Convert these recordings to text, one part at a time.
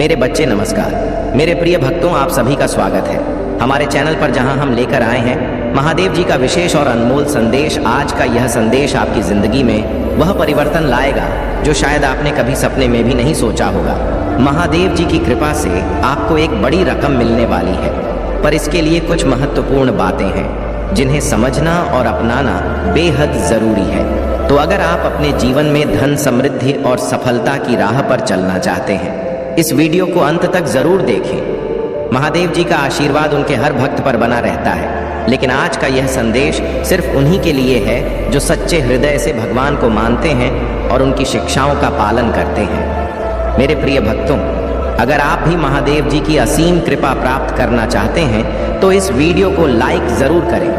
मेरे बच्चे नमस्कार। मेरे प्रिय भक्तों, आप सभी का स्वागत है हमारे चैनल पर, जहां हम लेकर आए हैं महादेव जी का विशेष और अनमोल संदेश। आज का यह संदेश आपकी जिंदगी में वह परिवर्तन लाएगा जो शायद आपने कभी सपने में भी नहीं सोचा होगा। महादेव जी की कृपा से आपको एक बड़ी रकम मिलने वाली है, पर इसके लिए कुछ महत्वपूर्ण बातें हैं जिन्हें समझना और अपनाना बेहद जरूरी है। तो अगर आप अपने जीवन में धन, समृद्धि और सफलता की राह पर चलना चाहते हैं, इस वीडियो को अंत तक जरूर देखें। महादेव जी का आशीर्वाद उनके हर भक्त पर बना रहता है, लेकिन आज का यह संदेश सिर्फ उन्हीं के लिए है जो सच्चे हृदय से भगवान को मानते हैं और उनकी शिक्षाओं का पालन करते हैं। मेरे प्रिय भक्तों, अगर आप भी महादेव जी की असीम कृपा प्राप्त करना चाहते हैं तो इस वीडियो को लाइक जरूर करें।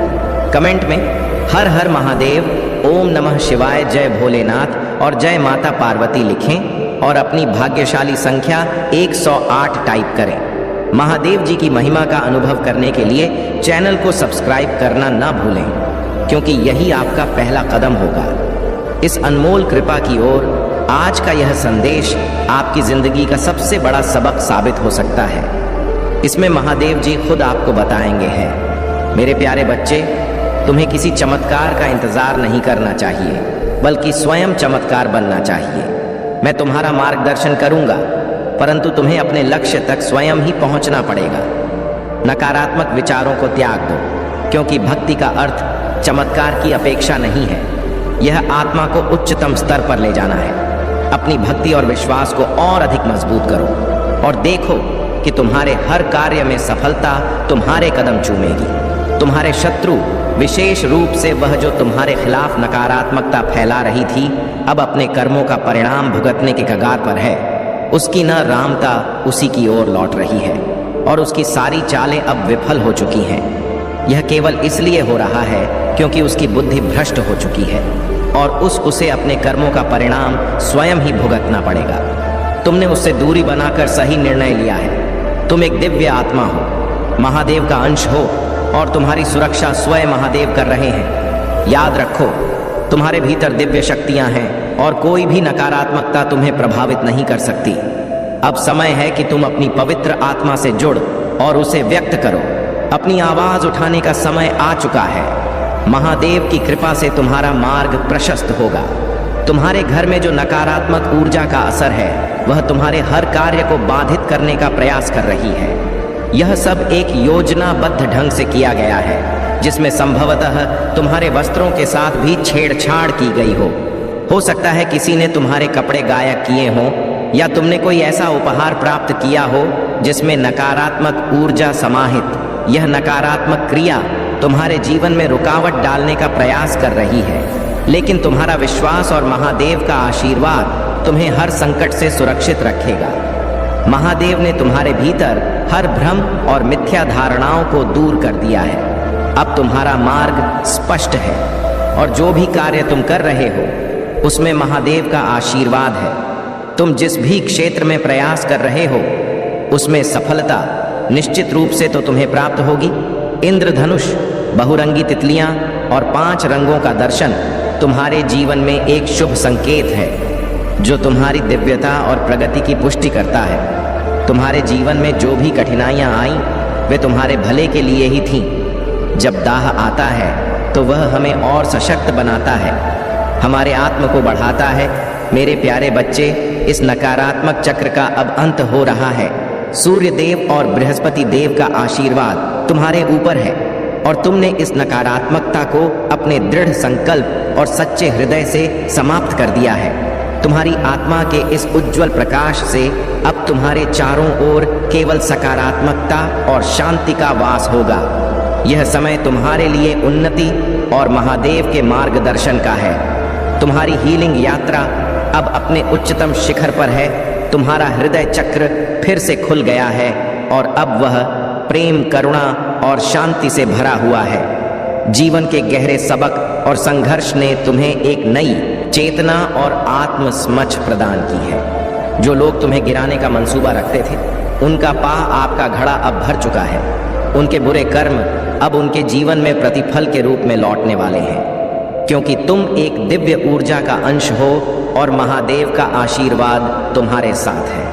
कमेंट में हर हर महादेव, ओम नमः शिवाय, जय भोलेनाथ और जय माता पार्वती लिखें और अपनी भाग्यशाली संख्या 108 टाइप करें। महादेव जी की महिमा का अनुभव करने के लिए चैनल को सब्सक्राइब करना ना भूलें, क्योंकि यही आपका पहला कदम होगा इस अनमोल कृपा की ओर। आज का यह संदेश आपकी जिंदगी का सबसे बड़ा सबक साबित हो सकता है। इसमें महादेव जी खुद आपको बताएंगे हैं। मेरे प्यारे बच्चे, तुम्हें किसी चमत्कार का इंतजार नहीं करना चाहिए, बल्कि स्वयं चमत्कार बनना चाहिए। मैं तुम्हारा मार्गदर्शन करूंगा, परंतु तुम्हें अपने लक्ष्य तक स्वयं ही पहुंचना पड़ेगा। नकारात्मक विचारों को त्याग दो, क्योंकि भक्ति का अर्थ चमत्कार की अपेक्षा नहीं है। यह आत्मा को उच्चतम स्तर पर ले जाना है। अपनी भक्ति और विश्वास को और अधिक मजबूत करो और देखो कि तुम्हारे हर कार्य में सफलता तुम्हारे कदम चूमेगी। तुम्हारे शत्रु, विशेष रूप से वह जो तुम्हारे खिलाफ नकारात्मकता फैला रही थी, अब अपने कर्मों का परिणाम भुगतने के कगार पर है। उसकी न रामता उसी की ओर लौट रही है और उसकी सारी चालें अब विफल हो चुकी हैं। यह केवल इसलिए हो रहा है क्योंकि उसकी बुद्धि भ्रष्ट हो चुकी है और उसे अपने कर्मों का परिणाम स्वयं ही भुगतना पड़ेगा। तुमने उससे दूरी बनाकर सही निर्णय लिया है। तुम एक दिव्य आत्मा हो, महादेव का अंश हो और तुम्हारी सुरक्षा स्वयं महादेव कर रहे हैं। याद रखो, तुम्हारे भीतर दिव्य शक्तियां हैं और कोई भी नकारात्मकता तुम्हें प्रभावित नहीं कर सकती। अब समय है कि तुम अपनी पवित्र आत्मा से जुड़ और उसे व्यक्त करो। अपनी आवाज उठाने का समय आ चुका है। महादेव की कृपा से तुम्हारा मार्ग प्रशस्त होगा। तुम्हारे घर में जो नकारात्मक ऊर्जा का असर है, वह तुम्हारे हर कार्य को बाधित करने का प्रयास कर रही है। यह सब एक योजनाबद्ध ढंग से किया गया है, जिसमें संभवतः तुम्हारे वस्त्रों के साथ भी छेड़छाड़ की गई हो सकता है किसी ने तुम्हारे कपड़े गायब किए हों, या तुमने कोई ऐसा उपहार प्राप्त किया हो जिसमें नकारात्मक ऊर्जा समाहित। यह नकारात्मक क्रिया तुम्हारे जीवन में रुकावट डालने का प्रयास कर रही है, लेकिन तुम्हारा विश्वास और महादेव का आशीर्वाद तुम्हें हर संकट से सुरक्षित रखेगा। महादेव ने तुम्हारे भीतर हर भ्रम और मिथ्या धारणाओं को दूर कर दिया है। अब तुम्हारा मार्ग स्पष्ट है और जो भी कार्य तुम कर रहे हो, उसमें महादेव का आशीर्वाद है। तुम जिस भी क्षेत्र में प्रयास कर रहे हो, उसमें सफलता निश्चित रूप से तो तुम्हें प्राप्त होगी। इंद्रधनुष, बहुरंगी तितलियां और 5 रंगों का दर्शन तुम्हारे जीवन में एक शुभ संकेत है, जो तुम्हारी दिव्यता और प्रगति की पुष्टि करता है। तुम्हारे जीवन में जो भी कठिनाइयां आईं, वे तुम्हारे भले के लिए ही थीं। जब दाह आता है तो वह हमें और सशक्त बनाता है, हमारे आत्म को बढ़ाता है। मेरे प्यारे बच्चे, इस नकारात्मक चक्र का अब अंत हो रहा है। सूर्य देव और बृहस्पति देव का आशीर्वाद तुम्हारे ऊपर है और तुमने इस नकारात्मकता को अपने दृढ़ संकल्प और सच्चे हृदय से समाप्त कर दिया है। तुम्हारी आत्मा के इस उज्जवल प्रकाश से अब तुम्हारे चारों ओर केवल सकारात्मकता और शांति का वास होगा। यह समय तुम्हारे लिए उन्नति और महादेव के मार्गदर्शन का है। तुम्हारी हीलिंग यात्रा अब अपने उच्चतम शिखर पर है। तुम्हारा हृदय चक्र फिर से खुल गया है और अब वह प्रेम, करुणा और शांति से भरा हुआ है। जीवन के गहरे सबक और संघर्ष ने तुम्हें एक नई चेतना और आत्मसमझ प्रदान की है। जो लोग तुम्हें गिराने का मंसूबा रखते थे, उनका पाह आपका घड़ा अब भर चुका है। उनके बुरे कर्म अब उनके जीवन में प्रतिफल के रूप में लौटने वाले हैं, क्योंकि तुम एक दिव्य ऊर्जा का अंश हो और महादेव का आशीर्वाद तुम्हारे साथ है।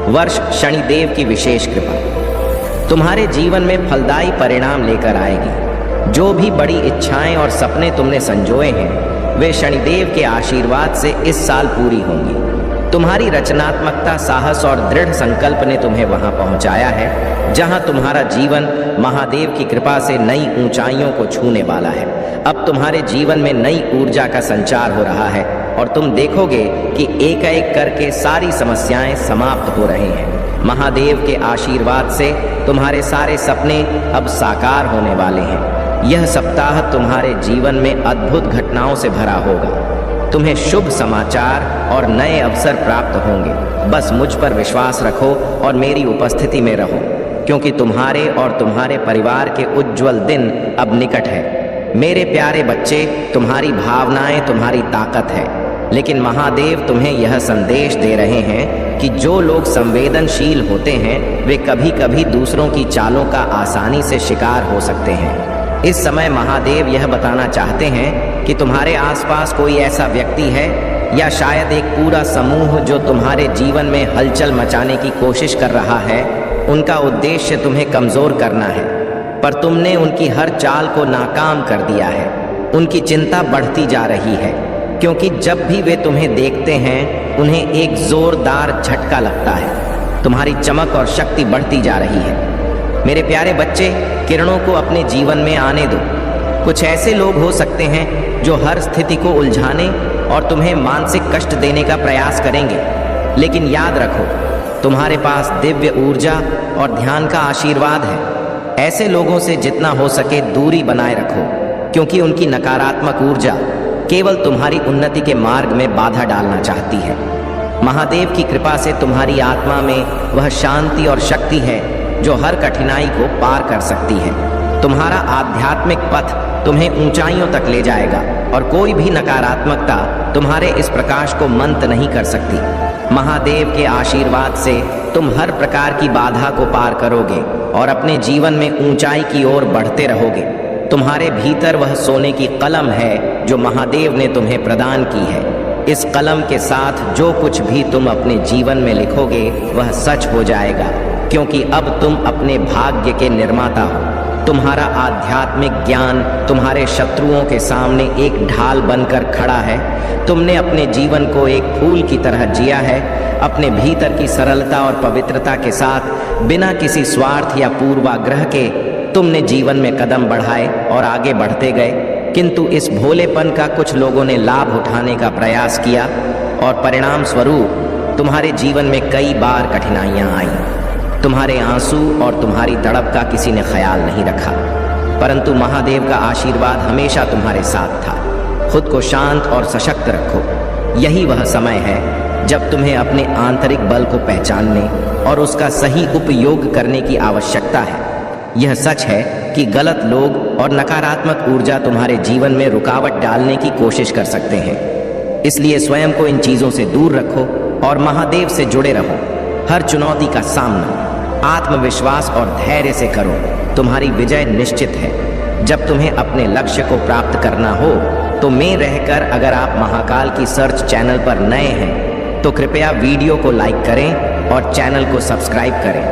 वर्ष शनिदेव की विशेष कृपा तुम्हारे जीवन में फलदायी परिणाम लेकर आएगी। जो भी बड़ी इच्छाएं और सपने तुमने संजोए हैं वे शनिदेव के आशीर्वाद से इस साल पूरी होंगी। तुम्हारी रचनात्मकता, साहस और दृढ़ संकल्प ने तुम्हें वहां पहुंचाया है जहां तुम्हारा जीवन महादेव की कृपा से नई ऊंचाइयों को छूने वाला है। अब तुम्हारे जीवन में नई ऊर्जा का संचार हो रहा है और तुम देखोगे कि एक एक करके सारी समस्याएं समाप्त हो रही हैं। महादेव के आशीर्वाद से तुम्हारे सारे सपने अब साकार होने वाले हैं। यह सप्ताह तुम्हारे जीवन में अद्भुत घटनाओं से भरा होगा। तुम्हें शुभ समाचार और नए अवसर प्राप्त होंगे। बस मुझ पर विश्वास रखो और मेरी उपस्थिति में रहो, क्योंकि तुम्हारे और तुम्हारे परिवार के उज्जवल दिन अब निकट है। मेरे प्यारे बच्चे, तुम्हारी भावनाएं तुम्हारी ताकत है, लेकिन महादेव तुम्हें यह संदेश दे रहे हैं कि जो लोग संवेदनशील होते हैं वे कभी कभी दूसरों की चालों का आसानी से शिकार हो सकते हैं। इस समय महादेव यह बताना चाहते हैं कि तुम्हारे आसपास कोई ऐसा व्यक्ति है या शायद एक पूरा समूह जो तुम्हारे जीवन में हलचल मचाने की कोशिश कर रहा है। उनका उद्देश्य तुम्हें कमजोर करना है, पर तुमने उनकी हर चाल को नाकाम कर दिया है। उनकी चिंता बढ़ती जा रही है, क्योंकि जब भी वे तुम्हें देखते हैं उन्हें एक जोरदार झटका लगता है। तुम्हारी चमक और शक्ति बढ़ती जा रही है। मेरे प्यारे बच्चे, किरणों को अपने जीवन में आने दो। कुछ ऐसे लोग हो सकते हैं जो हर स्थिति को उलझाने और तुम्हें मानसिक कष्ट देने का प्रयास करेंगे, लेकिन याद रखो तुम्हारे पास दिव्य ऊर्जा और ध्यान का आशीर्वाद है। ऐसे लोगों से जितना हो सके दूरी बनाए रखो, क्योंकि उनकी नकारात्मक ऊर्जा केवल तुम्हारी उन्नति के मार्ग में बाधा डालना चाहती है। महादेव की कृपा से तुम्हारी आत्मा में वह शांति और शक्ति है जो हर कठिनाई को पार कर सकती है। तुम्हारा आध्यात्मिक पथ तुम्हें ऊंचाइयों तक ले जाएगा और कोई भी नकारात्मकता तुम्हारे इस प्रकाश को मंद नहीं कर सकती। महादेव के आशीर्वाद से तुम हर प्रकार की बाधा को पार करोगे और अपने जीवन में ऊंचाई की ओर बढ़ते रहोगे। तुम्हारे भीतर वह सोने की कलम है जो महादेव ने तुम्हें प्रदान की है। इस कलम के साथ जो कुछ भी तुम अपने जीवन में लिखोगे वह सच हो जाएगा, क्योंकि अब तुम अपने भाग्य के निर्माता हो। तुम्हारा आध्यात्मिक ज्ञान तुम्हारे शत्रुओं के सामने एक ढाल बनकर खड़ा है। तुमने अपने जीवन को एक फूल की तरह जिया है। अपने भीतर की सरलता और पवित्रता के साथ बिना किसी स्वार्थ या पूर्वाग्रह के तुमने जीवन में कदम बढ़ाए और आगे बढ़ते गए। किंतु इस भोलेपन का कुछ लोगों ने लाभ उठाने का प्रयास किया और परिणाम स्वरूप तुम्हारे जीवन में कई बार कठिनाइयां आईं। तुम्हारे आंसू और तुम्हारी तड़प का किसी ने ख्याल नहीं रखा, परंतु महादेव का आशीर्वाद हमेशा तुम्हारे साथ था। खुद को शांत और सशक्त रखो। यही वह समय है जब तुम्हें अपने आंतरिक बल को पहचानने और उसका सही उपयोग करने की आवश्यकता है। यह सच है कि गलत लोग और नकारात्मक ऊर्जा तुम्हारे जीवन में रुकावट डालने की कोशिश कर सकते हैं। इसलिए स्वयं को इन चीजों से दूर रखो और महादेव से जुड़े रहो। हर चुनौती का सामना आत्मविश्वास और धैर्य से करो। तुम्हारी विजय निश्चित है। जब तुम्हें अपने लक्ष्य को प्राप्त करना हो तो में रहकर अगर आप महाकाल की सर्च चैनल पर नए हैं तो कृपया वीडियो को लाइक करें और चैनल को सब्सक्राइब करें।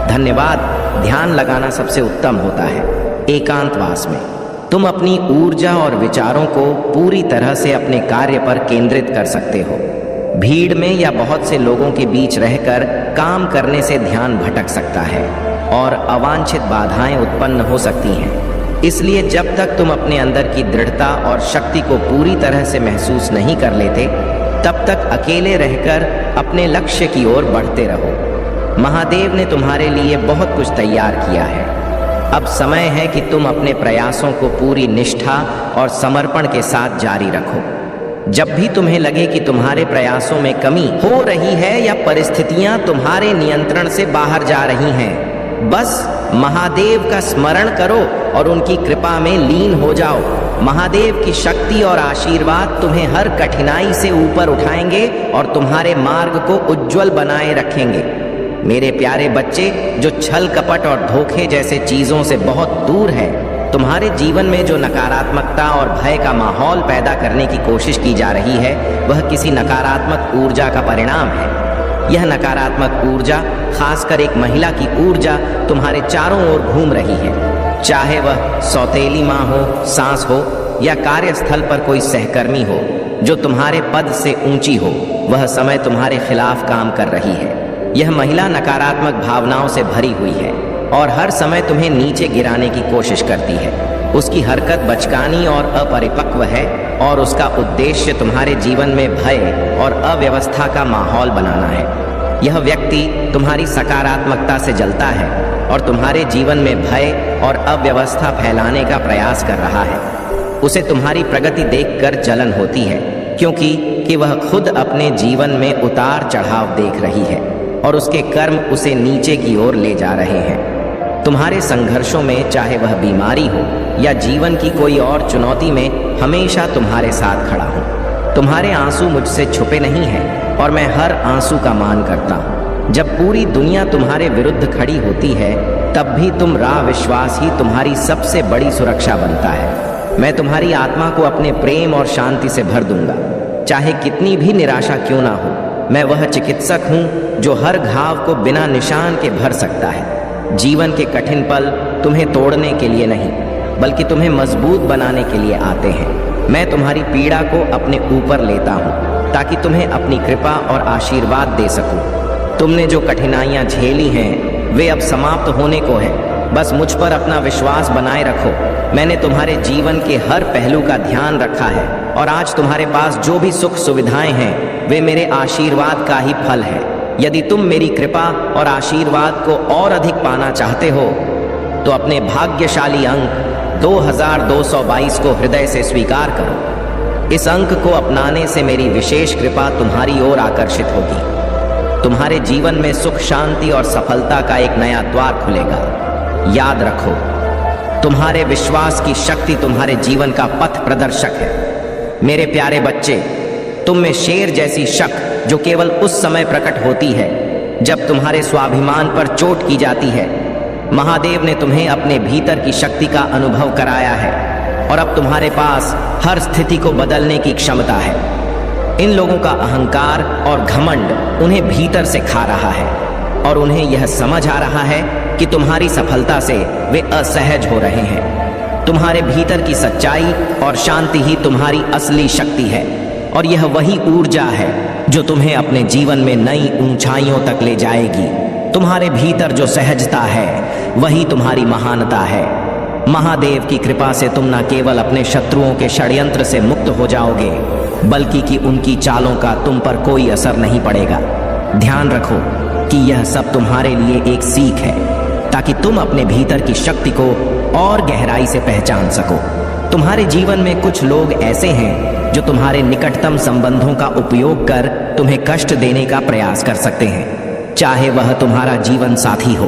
धन्यवाद। ध्यान लगाना सबसे उत्तम होता है। एकांतवास में तुम अपनी ऊर्जा और विचारों को पूरी तरह से अपने कार्य पर केंद्रित कर सकते हो। भीड़ में या बहुत से लोगों के बीच रहकर काम करने से ध्यान भटक सकता है और अवांछित बाधाएं उत्पन्न हो सकती हैं। इसलिए जब तक तुम अपने अंदर की दृढ़ता और शक्ति को पूरी तरह से महसूस नहीं कर लेते, तब तक अकेले रहकर अपने लक्ष्य की ओर बढ़ते रहो। महादेव ने तुम्हारे लिए बहुत कुछ तैयार किया है। अब समय है कि तुम अपने प्रयासों को पूरी निष्ठा और समर्पण के साथ जारी रखो। जब भी तुम्हें लगे कि तुम्हारे प्रयासों में कमी हो रही है या परिस्थितियां तुम्हारे नियंत्रण से बाहर जा रही हैं, बस महादेव का स्मरण करो और उनकी कृपा में लीन हो जाओ। महादेव की शक्ति और आशीर्वाद तुम्हें हर कठिनाई से ऊपर उठाएंगे और तुम्हारे मार्ग को उज्जवल बनाए रखेंगे। मेरे प्यारे बच्चे, जो छल कपट और धोखे जैसे चीजों से बहुत दूर है, तुम्हारे जीवन में जो नकारात्मकता और भय का माहौल पैदा करने की कोशिश की जा रही है, वह किसी नकारात्मक ऊर्जा का परिणाम है। यह नकारात्मक ऊर्जा, खासकर एक महिला की ऊर्जा, तुम्हारे चारों ओर घूम रही है। चाहे वह सौतेली माँ हो, सास हो, या कार्यस्थल पर कोई सहकर्मी हो जो तुम्हारे पद से ऊंची हो, वह समय तुम्हारे खिलाफ काम कर रही है। यह महिला नकारात्मक भावनाओं से भरी हुई है और हर समय तुम्हें नीचे गिराने की कोशिश करती है। उसकी हरकत बचकानी और अपरिपक्व है और उसका उद्देश्य तुम्हारे जीवन में भय और अव्यवस्था का माहौल बनाना है। यह व्यक्ति तुम्हारी सकारात्मकता से जलता है और तुम्हारे जीवन में भय और अव्यवस्था फैलाने का प्रयास कर रहा है। उसे तुम्हारी प्रगति देखकर जलन होती है, क्योंकि वह खुद अपने जीवन में उतार चढ़ाव देख रही है और उसके कर्म उसे नीचे की ओर ले जा रहे हैं। तुम्हारे संघर्षों में, चाहे वह बीमारी हो या जीवन की कोई और चुनौती में, हमेशा तुम्हारे साथ खड़ा हूँ। तुम्हारे आंसू मुझसे छुपे नहीं हैं और मैं हर आंसू का मान करता हूँ। जब पूरी दुनिया तुम्हारे विरुद्ध खड़ी होती है, तब भी तुम राह विश्वास ही तुम्हारी सबसे बड़ी सुरक्षा बनता है। मैं तुम्हारी आत्मा को अपने प्रेम और शांति से भर दूंगा, चाहे कितनी भी निराशा क्यों ना हो। मैं वह चिकित्सक हूँ जो हर घाव को बिना निशान के भर सकता है। जीवन के कठिन पल तुम्हें तोड़ने के लिए नहीं, बल्कि तुम्हें मजबूत बनाने के लिए आते हैं। मैं तुम्हारी पीड़ा को अपने ऊपर लेता हूँ ताकि तुम्हें अपनी कृपा और आशीर्वाद दे सकूँ। तुमने जो कठिनाइयाँ झेली हैं, वे अब समाप्त होने को है। बस मुझ पर अपना विश्वास बनाए रखो। मैंने तुम्हारे जीवन के हर पहलू का ध्यान रखा है और आज तुम्हारे पास जो भी सुख सुविधाएं हैं, वे मेरे आशीर्वाद का ही फल है। यदि तुम मेरी कृपा और आशीर्वाद को और अधिक पाना चाहते हो, तो अपने भाग्यशाली अंक 2222 को हृदय से स्वीकार करो। इस अंक को अपनाने से मेरी विशेष कृपा तुम्हारी ओर आकर्षित होगी। तुम्हारे जीवन में सुख, शांति और सफलता का एक नया द्वार खुलेगा। याद रखो, तुम्हारे विश्वास की शक्ति तुम्हारे जीवन का पथ प्रदर्शक है। मेरे प्यारे बच्चे, तुम में शेर जैसी शक्ति जो केवल उस समय प्रकट होती है जब तुम्हारे स्वाभिमान पर चोट की जाती है। महादेव ने तुम्हें अपने भीतर की शक्ति का अनुभव कराया है और अब तुम्हारे पास हर स्थिति को बदलने की क्षमता है। इन लोगों का अहंकार और घमंड उन्हें भीतर से खा रहा है और उन्हें यह समझ आ रहा है कि तुम्हारी सफलता से वे असहज हो रहे हैं। तुम्हारे भीतर की सच्चाई और शांति ही तुम्हारी असली शक्ति है और यह वही ऊर्जा है जो तुम्हें अपने जीवन में नई ऊंचाइयों तक ले जाएगी। तुम्हारे भीतर जो सहजता है, वही तुम्हारी महानता है। महादेव की कृपा से तुम न केवल अपने शत्रुओं के षड्यंत्र से मुक्त हो जाओगे, बल्कि कि उनकी चालों का तुम पर कोई असर नहीं पड़ेगा। ध्यान रखो कि यह सब तुम्हारे लिए एक सीख है, ताकि तुम अपने भीतर की शक्ति को और गहराई से पहचान सको। तुम्हारे जीवन में कुछ लोग ऐसे हैं जो तुम्हारे निकटतम संबंधों का उपयोग कर तुम्हें कष्ट देने का प्रयास कर सकते हैं। चाहे वह तुम्हारा जीवन साथी हो,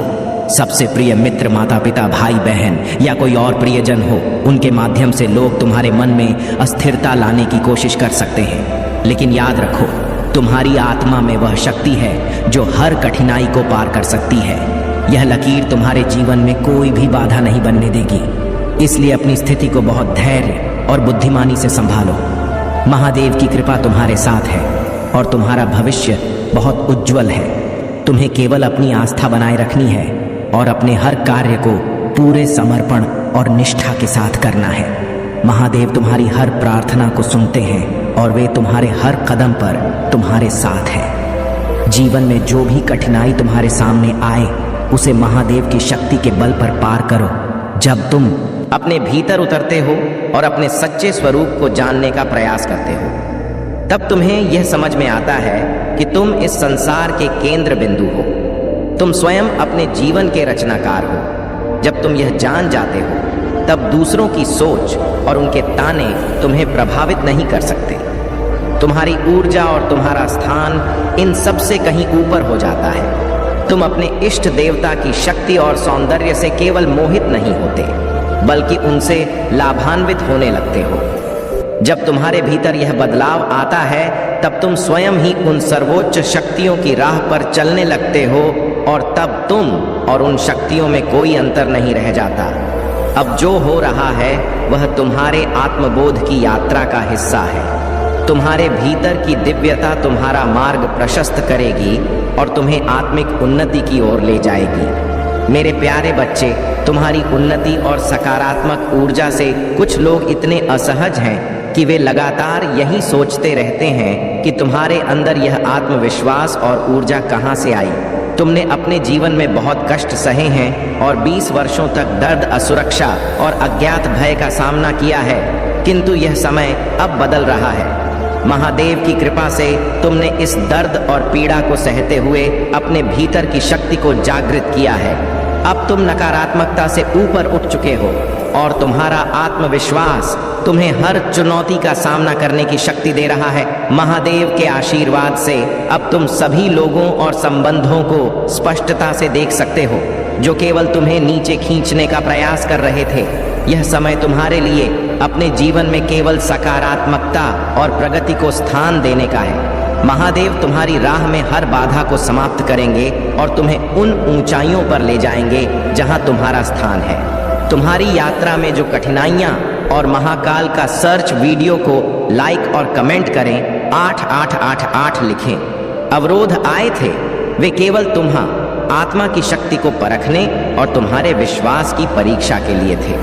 सबसे प्रिय मित्र, माता पिता, भाई बहन या कोई और प्रियजन हो, उनके माध्यम से लोग तुम्हारे मन में अस्थिरता लाने की कोशिश कर सकते हैं। लेकिन याद रखो, तुम्हारी आत्मा में वह शक्ति है जो हर कठिनाई को पार कर सकती है। यह लकीर तुम्हारे जीवन में कोई भी बाधा नहीं बनने देगी। इसलिए अपनी स्थिति को बहुत धैर्य और बुद्धिमानी से संभालो। महादेव की कृपा तुम्हारे साथ है और तुम्हारा भविष्य बहुत उज्जवल है। तुम्हें केवल अपनी आस्था बनाए रखनी है और अपने हर कार्य को पूरे समर्पण और निष्ठा के साथ करना है। महादेव तुम्हारी हर प्रार्थना को सुनते हैं और वे तुम्हारे हर कदम पर तुम्हारे साथ हैं। जीवन में जो भी कठिनाई तुम्हारे सामने आए, उसे महादेव की शक्ति के बल पर पार करो। जब तुम अपने भीतर उतरते हो और अपने सच्चे स्वरूप को जानने का प्रयास करते हो, तब तुम्हें यह समझ में आता है कि तुम इस संसार के केंद्र बिंदु हो। तुम स्वयं अपने जीवन के रचनाकार हो। जब तुम यह जान जाते हो, तब दूसरों की सोच और उनके ताने तुम्हें प्रभावित नहीं कर सकते। तुम्हारी ऊर्जा और तुम्हारा स्थान इन सब से कहीं ऊपर हो जाता है। तुम अपने इष्ट देवता की शक्ति और सौंदर्य से केवल मोहित नहीं होते, बल्कि उनसे लाभान्वित होने लगते हो। जब तुम्हारे भीतर यह बदलाव आता है, तब तुम स्वयं ही उन सर्वोच्च शक्तियों की राह पर चलने लगते हो और तब तुम और उन शक्तियों में कोई अंतर नहीं रह जाता। अब जो हो रहा है वह तुम्हारे आत्मबोध की यात्रा का हिस्सा है। तुम्हारे भीतर की दिव्यता तुम्हारा मार्ग प्रशस्त करेगी और तुम्हें आत्मिक उन्नति की ओर ले जाएगी। मेरे प्यारे बच्चे, तुम्हारी उन्नति और सकारात्मक ऊर्जा से कुछ लोग इतने असहज हैं कि वे लगातार यही सोचते रहते हैं कि तुम्हारे अंदर यह आत्मविश्वास और ऊर्जा कहाँ से आई। तुमने अपने जीवन में बहुत कष्ट सहे हैं और 20 वर्षों तक दर्द, असुरक्षा और अज्ञात भय का सामना किया है, किंतु यह समय अब बदल रहा है। महादेव की कृपा से तुमने इस दर्द और पीड़ा को सहते हुए अपने भीतर की शक्ति को जागृत किया है। अब तुम नकारात्मकता से ऊपर उठ चुके हो और तुम्हारा आत्मविश्वास तुम्हें हर चुनौती का सामना करने की शक्ति दे रहा है। महादेव के आशीर्वाद से अब तुम सभी लोगों और संबंधों को स्पष्टता से देख सकते हो जो केवल तुम्हें नीचे खींचने का प्रयास कर रहे थे। यह समय तुम्हारे लिए अपने जीवन में केवल सकारात्मकता और प्रगति को स्थान देने का है। महादेव तुम्हारी राह में हर बाधा को समाप्त करेंगे और तुम्हें उन ऊंचाइयों पर ले जाएंगे जहां तुम्हारा स्थान है। तुम्हारी यात्रा में जो कठिनाइयां और महाकाल का सर्च वीडियो को लाइक और कमेंट करें, 8888 लिखें। अवरोध आए थे, वे केवल तुम्हारी आत्मा की शक्ति को परखने और तुम्हारे विश्वास की परीक्षा के लिए थे।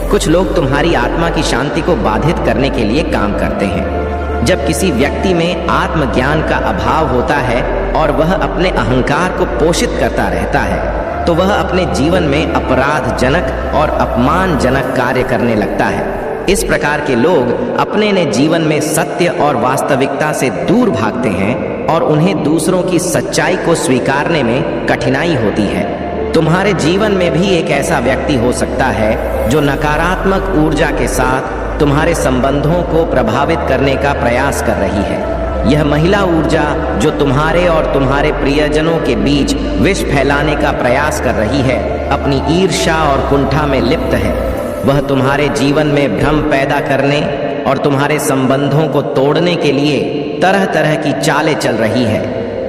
कुछ लोग तुम्हारी आत्मा की शांति को बाधित करने के लिए काम करते हैं। जब किसी व्यक्ति में आत्मज्ञान का अभाव होता है और वह अपने अहंकार को पोषित करता रहता है, तो वह अपने जीवन में अपराधजनक और अपमानजनक कार्य करने लगता है। इस प्रकार के लोग अपने ने जीवन में सत्य और वास्तविकता से दूर भागते हैं और उन्हें दूसरों की सच्चाई को स्वीकारने में कठिनाई होती है। तुम्हारे जीवन में भी एक ऐसा व्यक्ति हो सकता है जो नकारात्मक ऊर्जा के साथ तुम्हारे संबंधों को प्रभावित करने का प्रयास कर रही है। यह महिला ऊर्जा जो तुम्हारे और तुम्हारे प्रियजनों के बीच विष फैलाने का प्रयास कर रही है, अपनी ईर्ष्या और कुंठा में लिप्त है। वह तुम्हारे जीवन में भ्रम पैदा करने और तुम्हारे संबंधों को तोड़ने के लिए तरह तरह की चालें चल रही है,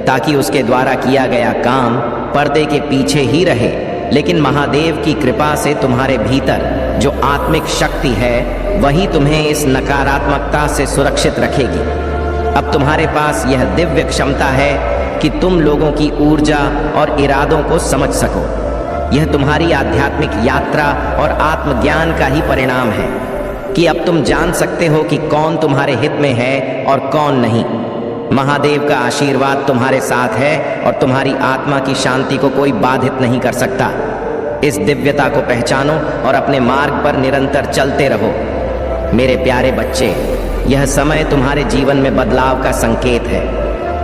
ताकि उसके द्वारा किया गया काम पर्दे के पीछे ही रहे। लेकिन महादेव की कृपा से तुम्हारे भीतर जो आत्मिक शक्ति है, वही तुम्हें इस नकारात्मकता से सुरक्षित रखेगी। अब तुम्हारे पास यह दिव्य क्षमता है कि तुम लोगों की ऊर्जा और इरादों को समझ सको। यह तुम्हारी आध्यात्मिक यात्रा और आत्मज्ञान का ही परिणाम है कि अब तुम जान सकते हो कि कौन तुम्हारे हित में है और कौन नहीं। महादेव का आशीर्वाद तुम्हारे साथ है और तुम्हारी आत्मा की शांति को कोई बाधित नहीं कर सकता। इस दिव्यता को पहचानो और अपने मार्ग पर निरंतर चलते रहो। मेरे प्यारे बच्चे, यह समय तुम्हारे जीवन में बदलाव का संकेत है।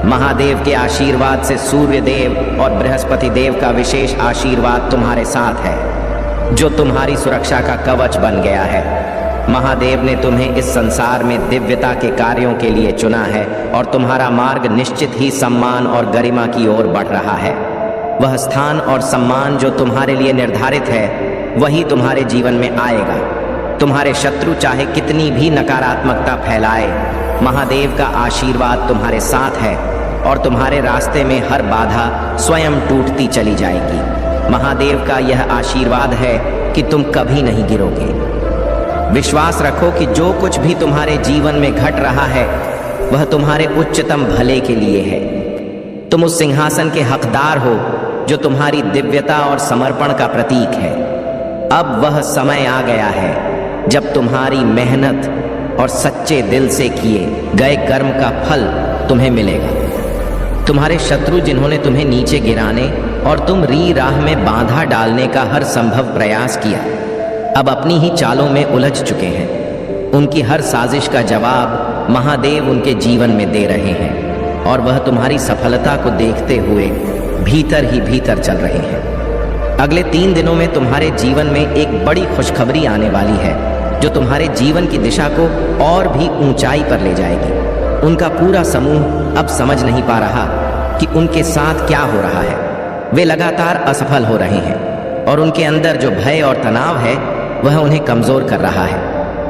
महादेव के आशीर्वाद से सूर्य देव और बृहस्पति देव का विशेष आशीर्वाद तुम्हारे साथ है, जो तुम्हारी सुरक्षा का कवच बन गया है। महादेव ने तुम्हें इस संसार में दिव्यता के कार्यों के लिए चुना है और तुम्हारा मार्ग निश्चित ही सम्मान और गरिमा की ओर बढ़ रहा है। वह स्थान और सम्मान जो तुम्हारे लिए निर्धारित है, वही तुम्हारे जीवन में आएगा। तुम्हारे शत्रु चाहे कितनी भी नकारात्मकता फैलाए, महादेव का आशीर्वाद तुम्हारे साथ है और तुम्हारे रास्ते में हर बाधा स्वयं टूटती चली जाएगी। महादेव का यह आशीर्वाद है कि तुम कभी नहीं गिरोगे। विश्वास रखो कि जो कुछ भी तुम्हारे जीवन में घट रहा है, वह तुम्हारे उच्चतम भले के लिए है। तुम उस सिंहासन के हकदार हो जो तुम्हारी दिव्यता और समर्पण का प्रतीक है। अब वह समय आ गया है जब तुम्हारी मेहनत और सच्चे दिल से किए गए कर्म का फल तुम्हें मिलेगा। तुम्हारे शत्रु जिन्होंने तुम्हें नीचे गिराने और तुम री राह में बाधा डालने का हर संभव प्रयास किया, अब अपनी ही चालों में उलझ चुके हैं। उनकी हर साजिश का जवाब महादेव उनके जीवन में दे रहे हैं और वह तुम्हारी सफलता को देखते हुए भीतर ही भीतर चल रहे हैं। अगले 3 दिनों में तुम्हारे जीवन में एक बड़ी खुशखबरी आने वाली है, जो तुम्हारे जीवन की दिशा को और भी ऊंचाई पर ले जाएगी। उनका पूरा समूह अब समझ नहीं पा रहा कि उनके साथ क्या हो रहा है। वे लगातार असफल हो रहे हैं और उनके अंदर जो भय और तनाव है, वह उन्हें कमजोर कर रहा है।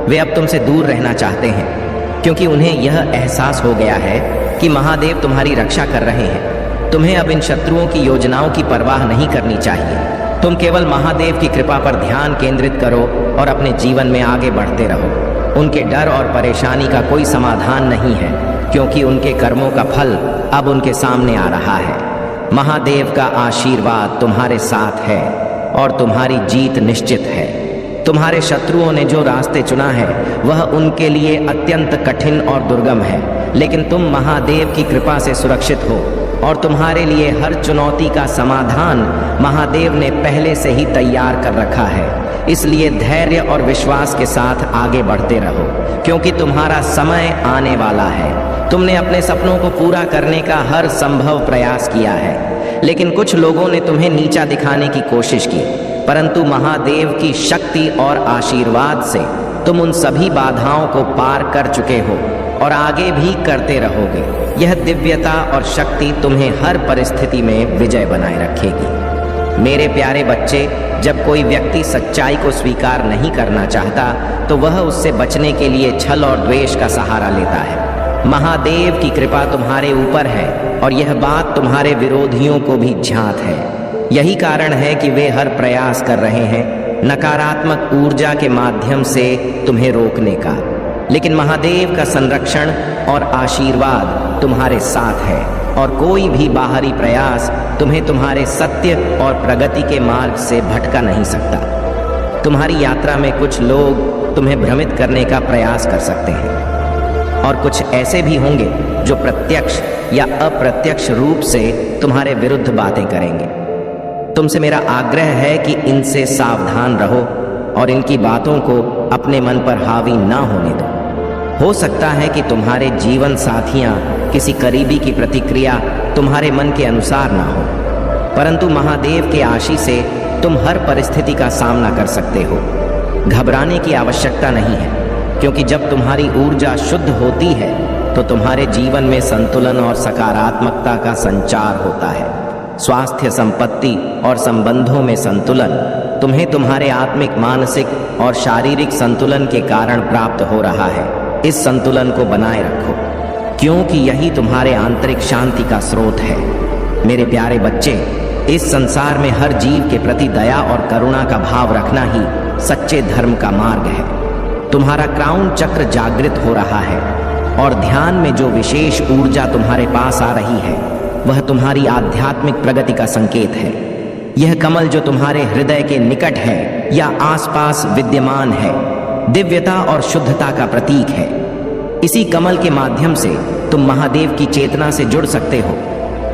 वे अब तुमसे दूर रहना चाहते हैं क्योंकि उन्हें यह एहसास हो गया है कि महादेव तुम्हारी रक्षा कर रहे हैं। तुम्हें अब इन शत्रुओं की योजनाओं की परवाह नहीं करनी चाहिए। तुम केवल महादेव की कृपा पर ध्यान केंद्रित करो और अपने जीवन में आगे बढ़ते रहो। उनके डर और परेशानी का कोई समाधान नहीं है, क्योंकि उनके कर्मों का फल अब उनके सामने आ रहा है। महादेव का आशीर्वाद तुम्हारे साथ है और तुम्हारी जीत निश्चित है। तुम्हारे शत्रुओं ने जो रास्ते चुना है वह उनके लिए अत्यंत कठिन और दुर्गम है, लेकिन तुम महादेव की कृपा से सुरक्षित हो और तुम्हारे लिए हर चुनौती का समाधान महादेव ने पहले से ही तैयार कर रखा है। इसलिए धैर्य और विश्वास के साथ आगे बढ़ते रहो, क्योंकि तुम्हारा समय आने वाला है। तुमने अपने सपनों को पूरा करने का हर संभव प्रयास किया है, लेकिन कुछ लोगों ने तुम्हें नीचा दिखाने की कोशिश की, परंतु महादेव की शक्ति और आशीर्वाद से तुम उन सभी बाधाओं को पार कर चुके हो और आगे भी करते रहोगे। यह दिव्यता और शक्ति तुम्हें हर परिस्थिति में विजय बनाए रखेगी। मेरे प्यारे बच्चे, जब कोई व्यक्ति सच्चाई को स्वीकार नहीं करना चाहता तो वह उससे बचने के लिए छल और द्वेष का सहारा लेता है। महादेव की कृपा तुम्हारे ऊपर है और यह बात तुम्हारे विरोधियों को भी ज्ञात है। यही कारण है कि वे हर प्रयास कर रहे हैं नकारात्मक ऊर्जा के माध्यम से तुम्हें रोकने का, लेकिन महादेव का संरक्षण और आशीर्वाद तुम्हारे साथ है और कोई भी बाहरी प्रयास तुम्हें तुम्हारे सत्य और प्रगति के मार्ग से भटका नहीं सकता। तुम्हारी यात्रा में कुछ लोग तुम्हें भ्रमित करने का प्रयास कर सकते हैं और कुछ ऐसे भी होंगे जो प्रत्यक्ष या अप्रत्यक्ष रूप से तुम्हारे विरुद्ध बातें करेंगे। तुमसे मेरा आग्रह है कि इनसे सावधान रहो और इनकी बातों को अपने मन पर हावी ना होने दो। हो सकता है कि तुम्हारे जीवन साथियां किसी करीबी की प्रतिक्रिया तुम्हारे मन के अनुसार ना हो, परंतु महादेव के आशीष से तुम हर परिस्थिति का सामना कर सकते हो। घबराने की आवश्यकता नहीं है, क्योंकि जब तुम्हारी ऊर्जा शुद्ध होती है तो तुम्हारे जीवन में संतुलन और सकारात्मकता का संचार होता है। स्वास्थ्य, संपत्ति और संबंधों में संतुलन तुम्हें तुम्हारे आत्मिक, मानसिक और शारीरिक संतुलन के कारण प्राप्त हो रहा है। इस संतुलन को बनाए रखो, क्योंकि यही तुम्हारे आंतरिक शांति का स्रोत है। मेरे प्यारे बच्चे, इस संसार में हर जीव के प्रति दया और करुणा का भाव रखना ही सच्चे धर्म का मार्ग है। तुम्हारा क्राउन चक्र जागृत हो रहा है और ध्यान में जो विशेष ऊर्जा तुम्हारे पास आ रही है वह तुम्हारी आध्यात्मिक प्रगति का संकेत है। यह कमल जो तुम्हारे हृदय के निकट है या आसपास विद्यमान है, दिव्यता और शुद्धता का प्रतीक है। इसी कमल के माध्यम से तुम महादेव की चेतना से जुड़ सकते हो।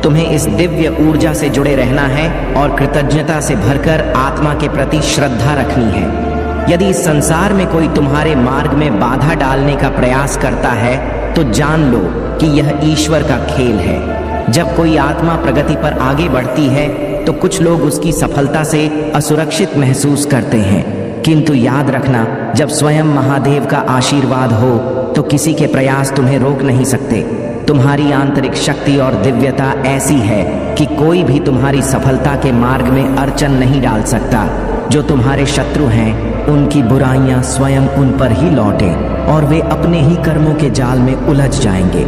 तुम्हें इस दिव्य ऊर्जा से जुड़े रहना है और कृतज्ञता से भरकर आत्मा के प्रति श्रद्धा रखनी है। यदि इस संसार में कोई तुम्हारे मार्ग में बाधा डालने का प्रयास करता है तो जान लो कि यह ईश्वर का खेल है। जब कोई आत्मा प्रगति पर आगे बढ़ती है तो कुछ लोग उसकी सफलता से असुरक्षित महसूस करते हैं, किंतु याद रखना, जब स्वयं महादेव का आशीर्वाद हो तो किसी के प्रयास तुम्हें रोक नहीं सकते। तुम्हारी आंतरिक शक्ति और दिव्यता ऐसी है कि कोई भी तुम्हारी सफलता के मार्ग में अड़चन नहीं डाल सकता। जो तुम्हारे शत्रु हैं उनकी बुराइयां स्वयं उन पर ही लौटें और वे अपने ही कर्मों के जाल में उलझ जाएंगे।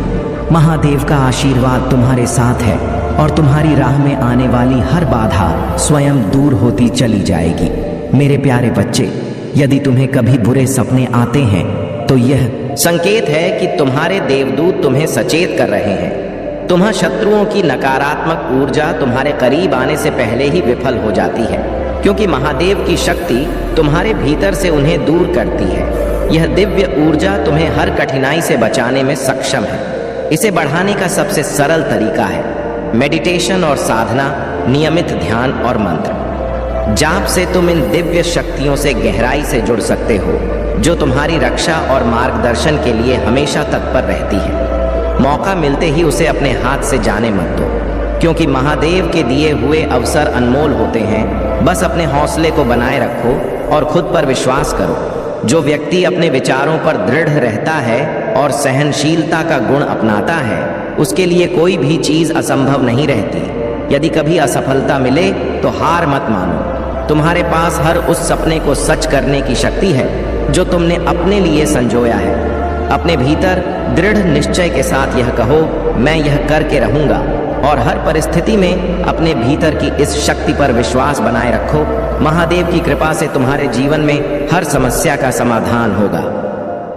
महादेव का आशीर्वाद तुम्हारे साथ है और तुम्हारी राह में आने वाली हर बाधा स्वयं दूर होती चली जाएगी। मेरे प्यारे बच्चे, यदि तुम्हें कभी बुरे सपने आते हैं तो यह संकेत है कि तुम्हारे देवदूत तुम्हें सचेत कर रहे हैं। तुम्हारे शत्रुओं की नकारात्मक ऊर्जा तुम्हारे करीब आने से पहले ही विफल हो जाती है, क्योंकि महादेव की शक्ति तुम्हारे भीतर से उन्हें दूर करती है। यह दिव्य ऊर्जा तुम्हें हर कठिनाई से बचाने में सक्षम है। इसे बढ़ाने का सबसे सरल तरीका है मेडिटेशन और साधना, नियमित ध्यान और मंत्र जाप से तुम इन दिव्य शक्तियों से गहराई से जुड़ सकते हो, जो तुम्हारी रक्षा और मार्गदर्शन के लिए हमेशा तत्पर रहती है। मौका मिलते ही उसे अपने हाथ से जाने मत दो, क्योंकि महादेव के दिए हुए अवसर अनमोल होते हैं। बस अपने हौसले को बनाए रखो और खुद पर विश्वास करो। जो व्यक्ति अपने विचारों पर दृढ़ रहता है और सहनशीलता का गुण अपनाता है, उसके लिए कोई भी चीज असंभव नहीं रहती। यदि कभी असफलता मिले तो हार मत मानो। तुम्हारे पास हर उस सपने को सच करने की शक्ति है जो तुमने अपने लिए संजोया है। अपने भीतर दृढ़ निश्चय के साथ यह कहो, मैं यह करके रहूंगा, और हर परिस्थिति में अपने भीतर की इस शक्ति पर विश्वास बनाए रखो। महादेव की कृपा से तुम्हारे जीवन में हर समस्या का समाधान होगा।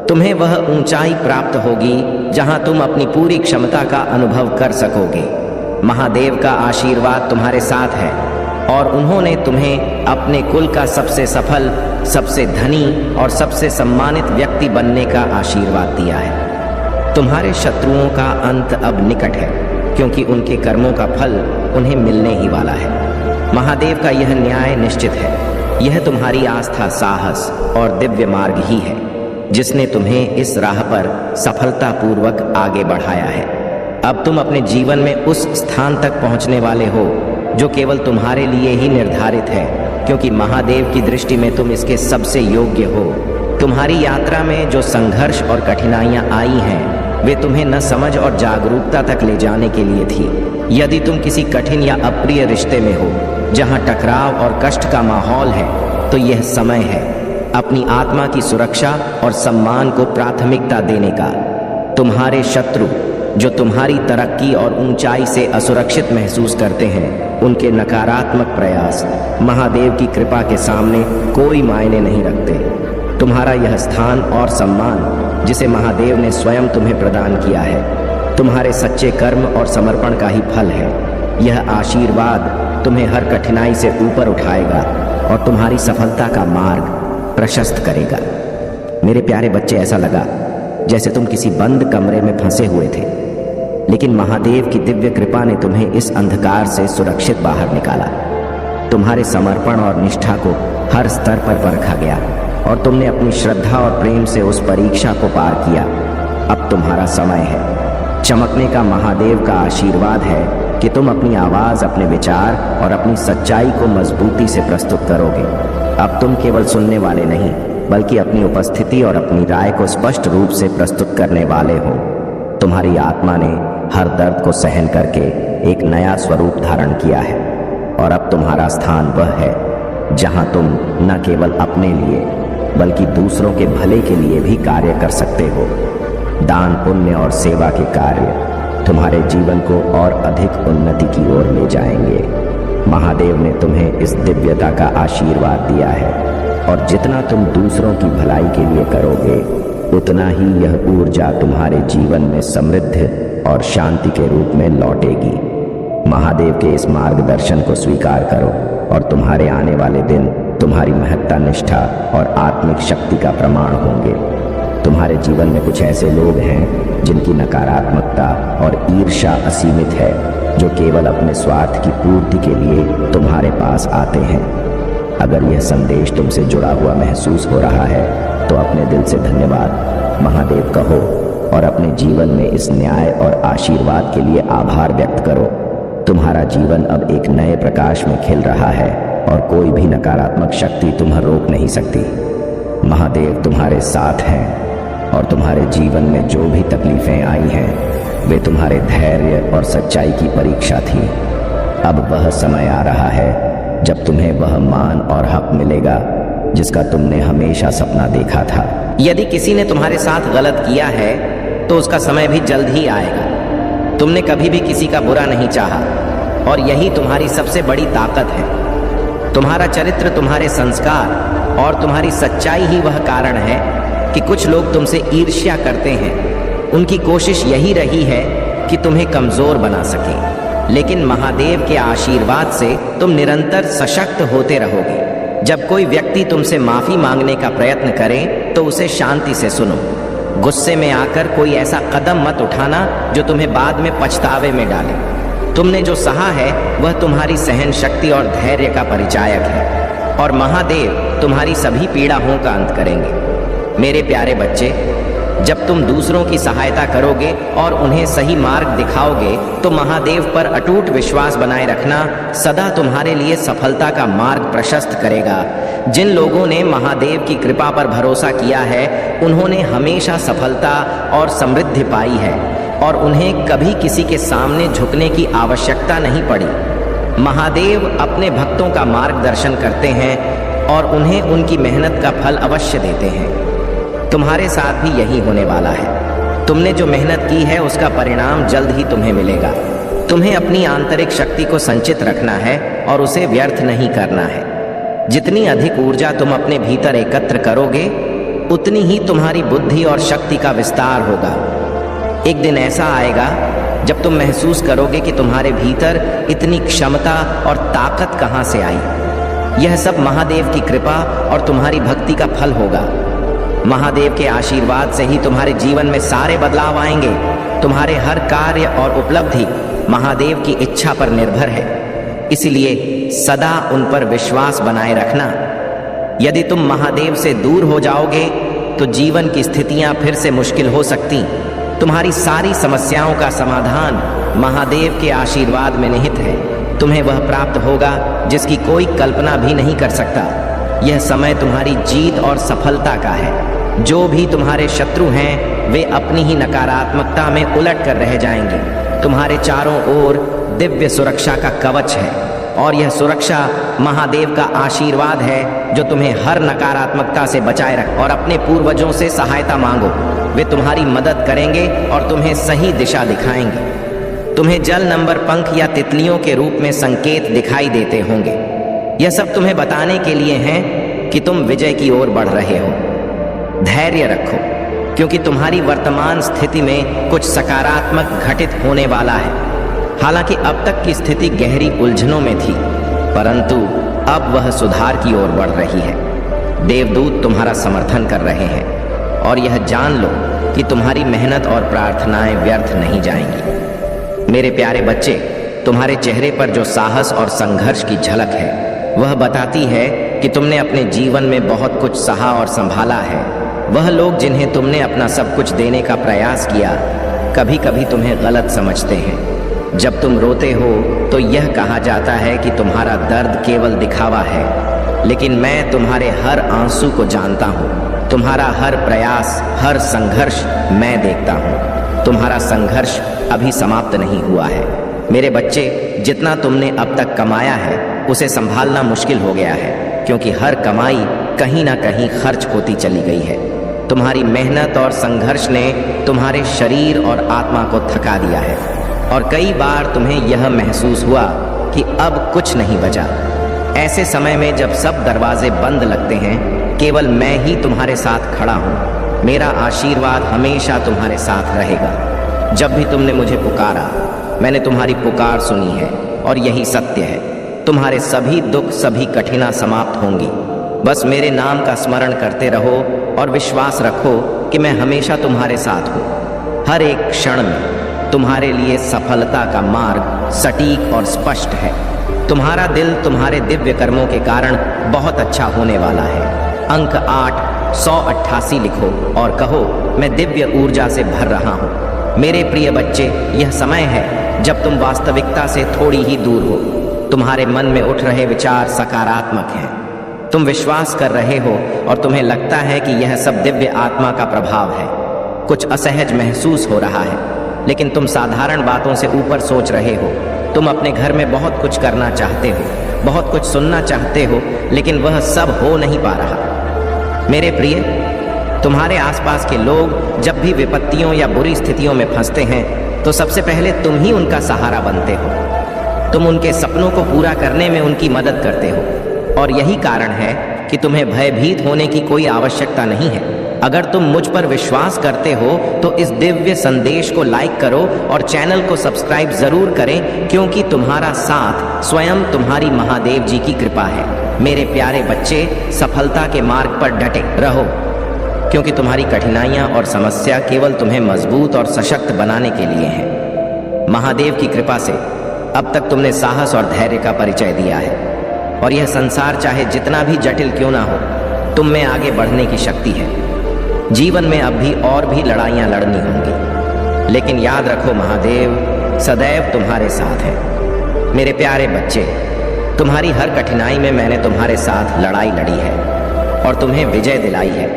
तुम्हें वह ऊंचाई प्राप्त होगी जहां तुम अपनी पूरी क्षमता का अनुभव कर सकोगे। महादेव का आशीर्वाद तुम्हारे साथ है और उन्होंने तुम्हें अपने कुल का सबसे सफल, सबसे धनी और सबसे सम्मानित व्यक्ति बनने का आशीर्वाद दिया है। तुम्हारे शत्रुओं का अंत अब निकट है, क्योंकि उनके कर्मों का फल उन्हें मिलने ही वाला है। महादेव का यह न्याय निश्चित है। यह तुम्हारी आस्था, साहस और दिव्य मार्ग ही है जिसने तुम्हें इस राह पर सफलतापूर्वक आगे बढ़ाया है। अब तुम अपने जीवन में उस स्थान तक पहुंचने वाले हो जो केवल तुम्हारे लिए ही निर्धारित है, क्योंकि महादेव की दृष्टि में तुम इसके सबसे योग्य हो। तुम्हारी यात्रा में जो संघर्ष और कठिनाइयां आई हैं, वे तुम्हें न समझ और जागरूकता तक ले जाने के लिए थी। यदि तुम किसी कठिन या अप्रिय रिश्ते में हो जहां टकराव और कष्ट का माहौल है, तो यह समय है अपनी आत्मा की सुरक्षा और सम्मान को प्राथमिकता देने का। तुम्हारे शत्रु जो तुम्हारी तरक्की और ऊंचाई से असुरक्षित महसूस करते हैं, उनके नकारात्मक प्रयास महादेव की कृपा के सामने कोई मायने नहीं रखते। तुम्हारा यह स्थान और सम्मान जिसे महादेव ने स्वयं तुम्हें प्रदान किया है, तुम्हारे सच्चे कर्म और समर्पण का ही फल है। यह आशीर्वाद तुम्हें हर कठिनाई से ऊपर उठाएगा और तुम्हारी सफलता का मार्ग प्रशस्त करेगा। मेरे प्यारे बच्चे, ऐसा लगा जैसे तुम किसी बंद कमरे में फंसे हुए थे, लेकिन महादेव की दिव्य कृपा ने तुम्हें इस अंधकार से सुरक्षित बाहर निकाला। तुम्हारे समर्पण और निष्ठा को हर स्तर पर परखा गया और तुमने अपनी श्रद्धा और प्रेम से उस परीक्षा को पार किया। अब तुम्हारा समय है चमकने का। महादेव का आशीर्वाद है कि तुम अपनी आवाज़, अपने विचार और अपनी सच्चाई को मजबूती से प्रस्तुत करोगे। अब तुम केवल सुनने वाले नहीं, बल्कि अपनी उपस्थिति और अपनी राय को स्पष्ट रूप से प्रस्तुत करने वाले हो। तुम्हारी आत्मा ने हर दर्द को सहन करके एक नया स्वरूप धारण किया है और अब तुम्हारा स्थान वह है जहां तुम न केवल अपने लिए बल्कि दूसरों के भले के लिए भी कार्य कर सकते हो। दान, पुण्य और सेवा के कार्य तुम्हारे जीवन को और अधिक उन्नति की ओर ले जाएंगे। महादेव ने तुम्हें इस दिव्यता का आशीर्वाद दिया है और जितना तुम दूसरों की भलाई के लिए करोगे, उतना ही यह ऊर्जा तुम्हारे जीवन में समृद्धि और शांति के रूप में लौटेगी। महादेव के इस मार्गदर्शन को स्वीकार करो और तुम्हारे आने वाले दिन तुम्हारी महत्ता, निष्ठा और आत्मिक शक्ति का प्रमाण होंगे। तुम्हारे जीवन में कुछ ऐसे लोग हैं जिनकी नकारात्मकता और ईर्ष्या असीमित है, जो केवल अपने स्वार्थ की पूर्ति के लिए तुम्हारे पास आते हैं। अगर यह संदेश तुमसे जुड़ा हुआ महसूस हो रहा है, तो अपने दिल से धन्यवाद महादेव कहो और अपने जीवन में इस न्याय और आशीर्वाद के लिए आभार व्यक्त करो। तुम्हारा जीवन अब एक नए प्रकाश में खिल रहा है और कोई भी नकारात्मक शक्ति तुम्हें रोक नहीं सकती। महादेव तुम्हारे साथ हैं और तुम्हारे जीवन में जो भी तकलीफें आई हैं, वे तुम्हारे धैर्य और सच्चाई की परीक्षा थी। अब वह समय आ रहा है जब तुम्हें वह मान और हक मिलेगा जिसका तुमने हमेशा सपना देखा था। यदि किसी ने तुम्हारे साथ गलत किया है तो उसका समय भी जल्द ही आएगा। तुमने कभी भी किसी का बुरा नहीं चाहा और यही तुम्हारी सबसे बड़ी ताकत है। तुम्हारा चरित्र, तुम्हारे संस्कार और तुम्हारी सच्चाई ही वह कारण है कि कुछ लोग तुमसे ईर्ष्या करते हैं। उनकी कोशिश यही रही है कि तुम्हें कमजोर बना सके, लेकिन महादेव के आशीर्वाद से तुम निरंतर सशक्त होते रहोगे। जब कोई व्यक्ति तुमसे माफी मांगने का प्रयत्न करे तो उसे शांति से सुनो। गुस्से में आकर कोई ऐसा कदम मत उठाना जो तुम्हें बाद में पछतावे में डाले। तुमने जो सहा है वह तुम्हारी सहन शक्ति और धैर्य का परिचायक है और महादेव तुम्हारी सभी पीड़ाओं का अंत करेंगे। मेरे प्यारे बच्चे, जब तुम दूसरों की सहायता करोगे और उन्हें सही मार्ग दिखाओगे तो महादेव पर अटूट विश्वास बनाए रखना सदा तुम्हारे लिए सफलता का मार्ग प्रशस्त करेगा। जिन लोगों ने महादेव की कृपा पर भरोसा किया है, उन्होंने हमेशा सफलता और समृद्धि पाई है और उन्हें कभी किसी के सामने झुकने की आवश्यकता नहीं पड़ी। महादेव अपने भक्तों का मार्गदर्शन करते हैं और उन्हें उनकी मेहनत का फल अवश्य देते हैं। तुम्हारे साथ भी यही होने वाला है। तुमने जो मेहनत की है उसका परिणाम जल्द ही तुम्हें मिलेगा। तुम्हें अपनी आंतरिक शक्ति को संचित रखना है और उसे व्यर्थ नहीं करना है। जितनी अधिक ऊर्जा तुम अपने भीतर एकत्र करोगे, उतनी ही तुम्हारी बुद्धि और शक्ति का विस्तार होगा। एक दिन ऐसा आएगा जब तुम महसूस करोगे कि तुम्हारे भीतर इतनी क्षमता और ताकत कहां से आई। यह सब महादेव की कृपा और तुम्हारी भक्ति का फल होगा। महादेव के आशीर्वाद से ही तुम्हारे जीवन में सारे बदलाव आएंगे। तुम्हारे हर कार्य और उपलब्धि महादेव की इच्छा पर निर्भर है, इसलिए सदा उन पर विश्वास बनाए रखना। यदि तुम महादेव से दूर हो जाओगे तो जीवन की स्थितियां फिर से मुश्किल हो सकती। तुम्हारी सारी समस्याओं का समाधान महादेव के आशीर्वाद में निहित है। तुम्हें वह प्राप्त होगा जिसकी कोई कल्पना भी नहीं कर सकता। यह समय तुम्हारी जीत और सफलता का है। जो भी तुम्हारे शत्रु हैं वे अपनी ही नकारात्मकता में उलट कर रह जाएंगे। तुम्हारे चारों ओर दिव्य सुरक्षा का कवच है और यह सुरक्षा महादेव का आशीर्वाद है जो तुम्हें हर नकारात्मकता से बचाए रख। और अपने पूर्वजों से सहायता मांगो, वे तुम्हारी मदद करेंगे और तुम्हें सही दिशा दिखाएंगे। तुम्हें जल नंबर पंख या तितलियों के रूप में संकेत दिखाई देते होंगे। यह सब तुम्हें बताने के लिए हैं कि तुम विजय की ओर बढ़ रहे हो। धैर्य रखो, क्योंकि तुम्हारी वर्तमान स्थिति में कुछ सकारात्मक घटित होने वाला है। हालांकि अब तक की स्थिति गहरी उलझनों में थी, परंतु अब वह सुधार की ओर बढ़ रही है। देवदूत तुम्हारा समर्थन कर रहे हैं और यह जान लो कि तुम्हारी मेहनत और प्रार्थनाएं व्यर्थ नहीं जाएंगी। मेरे प्यारे बच्चे, तुम्हारे चेहरे पर जो साहस और संघर्ष की झलक है वह बताती है कि तुमने अपने जीवन में बहुत कुछ सहा और संभाला है। वह लोग जिन्हें तुमने अपना सब कुछ देने का प्रयास किया कभी कभी तुम्हें गलत समझते हैं। जब तुम रोते हो तो यह कहा जाता है कि तुम्हारा दर्द केवल दिखावा है, लेकिन मैं तुम्हारे हर आंसू को जानता हूँ। तुम्हारा हर प्रयास, हर संघर्ष मैं देखता हूँ। तुम्हारा संघर्ष अभी समाप्त नहीं हुआ है। मेरे बच्चे, जितना तुमने अब तक कमाया है उसे संभालना मुश्किल हो गया है, क्योंकि हर कमाई कहीं ना कहीं खर्च होती चली गई है। तुम्हारी मेहनत और संघर्ष ने तुम्हारे शरीर और आत्मा को थका दिया है और कई बार तुम्हें यह महसूस हुआ कि अब कुछ नहीं बचा। ऐसे समय में जब सब दरवाजे बंद लगते हैं, केवल मैं ही तुम्हारे साथ खड़ा हूँ। मेरा आशीर्वाद हमेशा तुम्हारे साथ रहेगा। जब भी तुमने मुझे पुकारा, मैंने तुम्हारी पुकार सुनी है और यही सत्य है। तुम्हारे सभी दुख, सभी कठिनाइयां समाप्त होंगी। बस मेरे नाम का स्मरण करते रहो और विश्वास रखो कि मैं हमेशा तुम्हारे साथ हूँ। हर एक क्षण में तुम्हारे लिए सफलता का मार्ग सटीक और स्पष्ट है। तुम्हारा दिल तुम्हारे दिव्य कर्मों के कारण बहुत अच्छा होने वाला है। अंक 8/188 लिखो और कहो, मैं दिव्य ऊर्जा से भर रहा हूँ। मेरे प्रिय बच्चे, यह समय है जब तुम वास्तविकता से थोड़ी ही दूर हो। तुम्हारे मन में उठ रहे विचार सकारात्मक हैं। तुम विश्वास कर रहे हो और तुम्हें लगता है कि यह सब दिव्य आत्मा का प्रभाव है। कुछ असहज महसूस हो रहा है, लेकिन तुम साधारण बातों से ऊपर सोच रहे हो। तुम अपने घर में बहुत कुछ करना चाहते हो, बहुत कुछ सुनना चाहते हो, लेकिन वह सब हो नहीं पा रहा। मेरे प्रिय, तुम्हारे आसपास के लोग जब भी विपत्तियों या बुरी स्थितियों में फंसते हैं तो सबसे पहले तुम ही उनका सहारा बनते हो। तुम उनके सपनों को पूरा करने में उनकी मदद करते हो और यही कारण है कि तुम्हें भयभीत होने की कोई आवश्यकता नहीं है। अगर तुम मुझ पर विश्वास करते हो तो इस दिव्य संदेश को लाइक करो और चैनल को सब्सक्राइब जरूर करें, क्योंकि तुम्हारा साथ स्वयं तुम्हारी महादेव जी की कृपा है। मेरे प्यारे बच्चे, सफलता के मार्ग पर डटे रहो, क्योंकि तुम्हारी कठिनाइयां और समस्या केवल तुम्हें मजबूत और सशक्त बनाने के लिए है। महादेव की कृपा से अब तक तुमने साहस और धैर्य का परिचय दिया है और यह संसार चाहे जितना भी जटिल क्यों ना हो, तुम में आगे बढ़ने की शक्ति है। जीवन में अब भी और भी लड़ाइयां लड़नी होंगी, लेकिन याद रखो, महादेव सदैव तुम्हारे साथ है। मेरे प्यारे बच्चे, तुम्हारी हर कठिनाई में मैंने तुम्हारे साथ लड़ाई लड़ी है और तुम्हें विजय दिलाई है।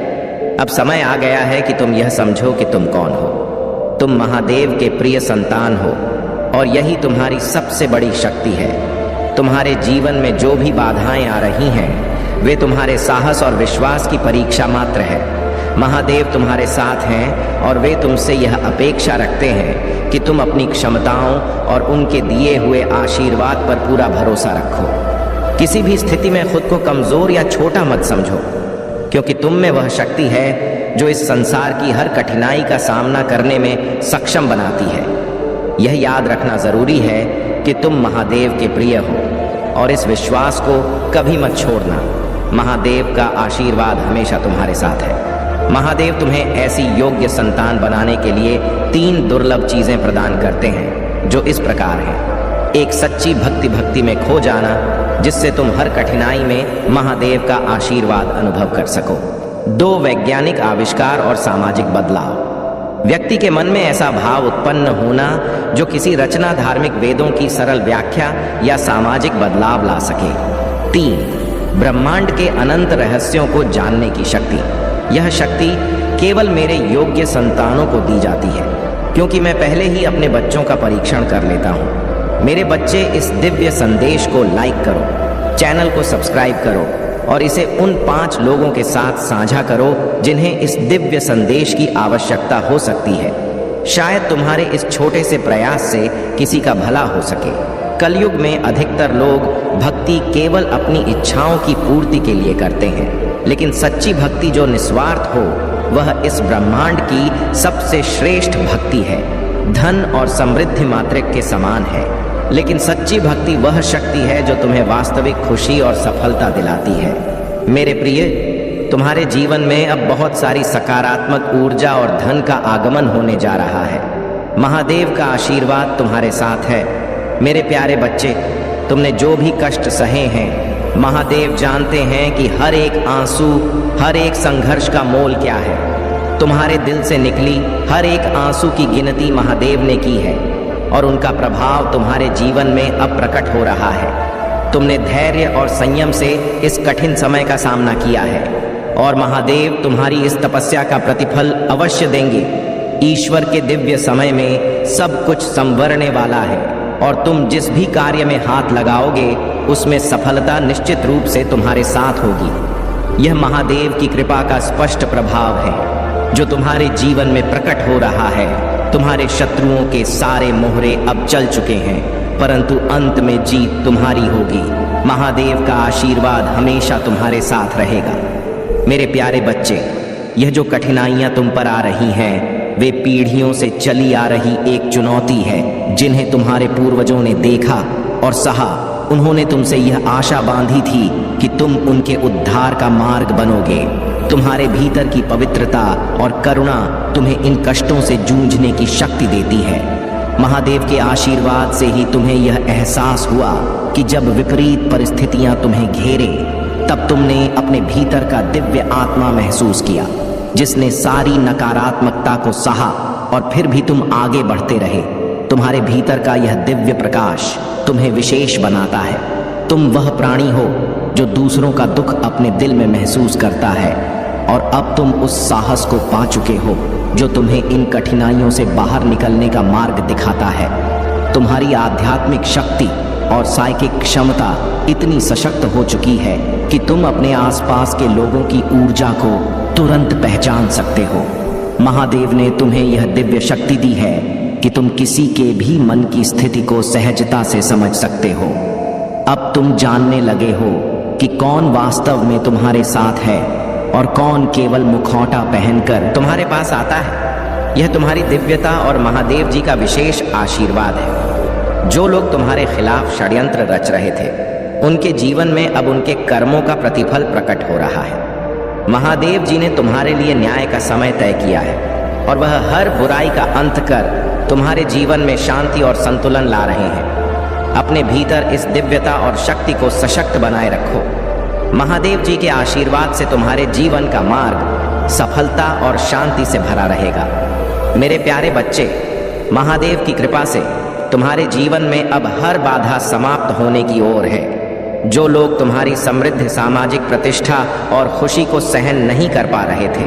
अब समय आ गया है कि तुम यह समझो कि तुम कौन हो। तुम महादेव के प्रिय संतान हो और यही तुम्हारी सबसे बड़ी शक्ति है। तुम्हारे जीवन में जो भी बाधाएं आ रही हैं, वे तुम्हारे साहस और विश्वास की परीक्षा मात्र है। महादेव तुम्हारे साथ हैं और वे तुमसे यह अपेक्षा रखते हैं कि तुम अपनी क्षमताओं और उनके दिए हुए आशीर्वाद पर पूरा भरोसा रखो। किसी भी स्थिति में खुद को कमजोर या छोटा मत समझो, क्योंकि तुम में वह शक्ति है जो इस संसार की हर कठिनाई का सामना करने में सक्षम बनाती है। यह याद रखना जरूरी है कि तुम महादेव के प्रिय हो और इस विश्वास को कभी मत छोड़ना। महादेव का आशीर्वाद हमेशा तुम्हारे साथ है। महादेव तुम्हें ऐसी योग्य संतान बनाने के लिए 3 दुर्लभ चीजें प्रदान करते हैं जो इस प्रकार हैं। एक सच्ची भक्ति में खो जाना जिससे तुम हर कठिनाई में महादेव का आशीर्वाद अनुभव कर सको। 2 वैज्ञानिक आविष्कार और सामाजिक बदलाव। व्यक्ति के मन में ऐसा भाव उत्पन्न होना जो किसी रचना धार्मिक वेदों की सरल व्याख्या या सामाजिक बदलाव ला सके। 3 ब्रह्मांड के अनंत रहस्यों को जानने की शक्ति। यह शक्ति केवल मेरे योग्य संतानों को दी जाती है क्योंकि मैं पहले ही अपने बच्चों का परीक्षण कर लेता हूँ। मेरे बच्चे, इस दिव्य संदेश को लाइक करो, चैनल को सब्सक्राइब करो और इसे उन 5 लोगों के साथ साझा करो जिन्हें इस दिव्य संदेश की आवश्यकता हो सकती है। शायद तुम्हारे इस छोटे से प्रयास से किसी का भला हो सके। कलयुग में अधिकतर लोग भक्ति केवल अपनी इच्छाओं की पूर्ति के लिए करते हैं, लेकिन सच्ची भक्ति जो निस्वार्थ हो वह इस ब्रह्मांड की सबसे श्रेष्ठ भक्ति है। धन और समृद्धि मात्रक के समान है, लेकिन सच्ची भक्ति वह शक्ति है जो तुम्हें वास्तविक खुशी और सफलता दिलाती है। मेरे प्रिय, तुम्हारे जीवन में अब बहुत सारी सकारात्मक ऊर्जा और धन का आगमन होने जा रहा है। महादेव का आशीर्वाद तुम्हारे साथ है। मेरे प्यारे बच्चे, तुमने जो भी कष्ट सहे हैं, महादेव जानते हैं कि हर एक आंसू, हर एक संघर्ष का मोल क्या है। तुम्हारे दिल से निकली हर एक आंसू की गिनती महादेव ने की है और उनका प्रभाव तुम्हारे जीवन में अब प्रकट हो रहा है। तुमने धैर्य और संयम से इस कठिन समय का सामना किया है और महादेव तुम्हारी इस तपस्या का प्रतिफल अवश्य देंगे। ईश्वर के दिव्य समय में सब कुछ संवरने वाला है और तुम जिस भी कार्य में हाथ लगाओगे उसमें सफलता निश्चित रूप से तुम्हारे साथ होगी। यह महादेव की कृपा का स्पष्ट प्रभाव है जो तुम्हारे जीवन में प्रकट हो रहा है। तुम्हारे शत्रुओं के सारे मोहरे अब चल चुके हैं, परंतु अंत में जीत तुम्हारी होगी। महादेव का आशीर्वाद हमेशा तुम्हारे साथ रहेगा। मेरे प्यारे बच्चे, यह जो कठिनाइयां तुम पर आ रही हैं, वे पीढ़ियों से चली आ रही एक चुनौती है जिन्हें तुम्हारे पूर्वजों ने देखा और सहा। उन्होंने तुमसे यह आशा बांधी थी कि तुम उनके उद्धार का मार्ग बनोगे। तुम्हारे भीतर की पवित्रता और करुणा तुम्हें इन कष्टों से जूझने की शक्ति देती है। महादेव के आशीर्वाद से ही तुम्हें यह एहसास हुआ कि जब विपरीत परिस्थितियां तुम्हें घेरे तब तुमने अपने भीतर का दिव्य आत्मा महसूस किया जिसने सारी नकारात्मकता को सहा और फिर भी तुम आगे बढ़ते रहे। तुम्हारे भीतर का यह दिव्य प्रकाश तुम्हें विशेष बनाता है। तुम वह प्राणी हो जो दूसरों का दुख अपने दिल में महसूस करता है और अब तुम उस साहस को पा चुके हो जो तुम्हें इन कठिनाइयों से बाहर निकलने का मार्ग दिखाता है। तुम्हारी आध्यात्मिक शक्ति और साइकिक क्षमता इतनी सशक्त हो चुकी है कि तुम अपने आसपास के लोगों की ऊर्जा को तुरंत पहचान सकते हो। महादेव ने तुम्हें यह दिव्य शक्ति दी है कि तुम किसी के भी मन की स्थिति को सहजता से समझ सकते हो। अब तुम जानने लगे हो कि कौन वास्तव में तुम्हारे साथ है और कौन केवल मुखौटा पहनकर तुम्हारे पास आता है। यह तुम्हारी दिव्यता और महादेव जी का विशेष आशीर्वाद है। जो लोग तुम्हारे खिलाफ षड्यंत्र रच रहे थे, उनके जीवन में अब उनके कर्मों का प्रतिफल प्रकट हो रहा है। महादेव जी ने तुम्हारे लिए न्याय का समय तय किया है और वह हर बुराई का अंत कर तुम्हारे जीवन में शांति और संतुलन ला रहे हैं। अपने भीतर इस दिव्यता और शक्ति को सशक्त बनाए रखो। महादेव जी के आशीर्वाद से तुम्हारे जीवन का मार्ग सफलता और शांति से भरा रहेगा। मेरे प्यारे बच्चे, महादेव की कृपा से तुम्हारे जीवन में अब हर बाधा समाप्त होने की ओर है। जो लोग तुम्हारी समृद्ध सामाजिक प्रतिष्ठा और खुशी को सहन नहीं कर पा रहे थे,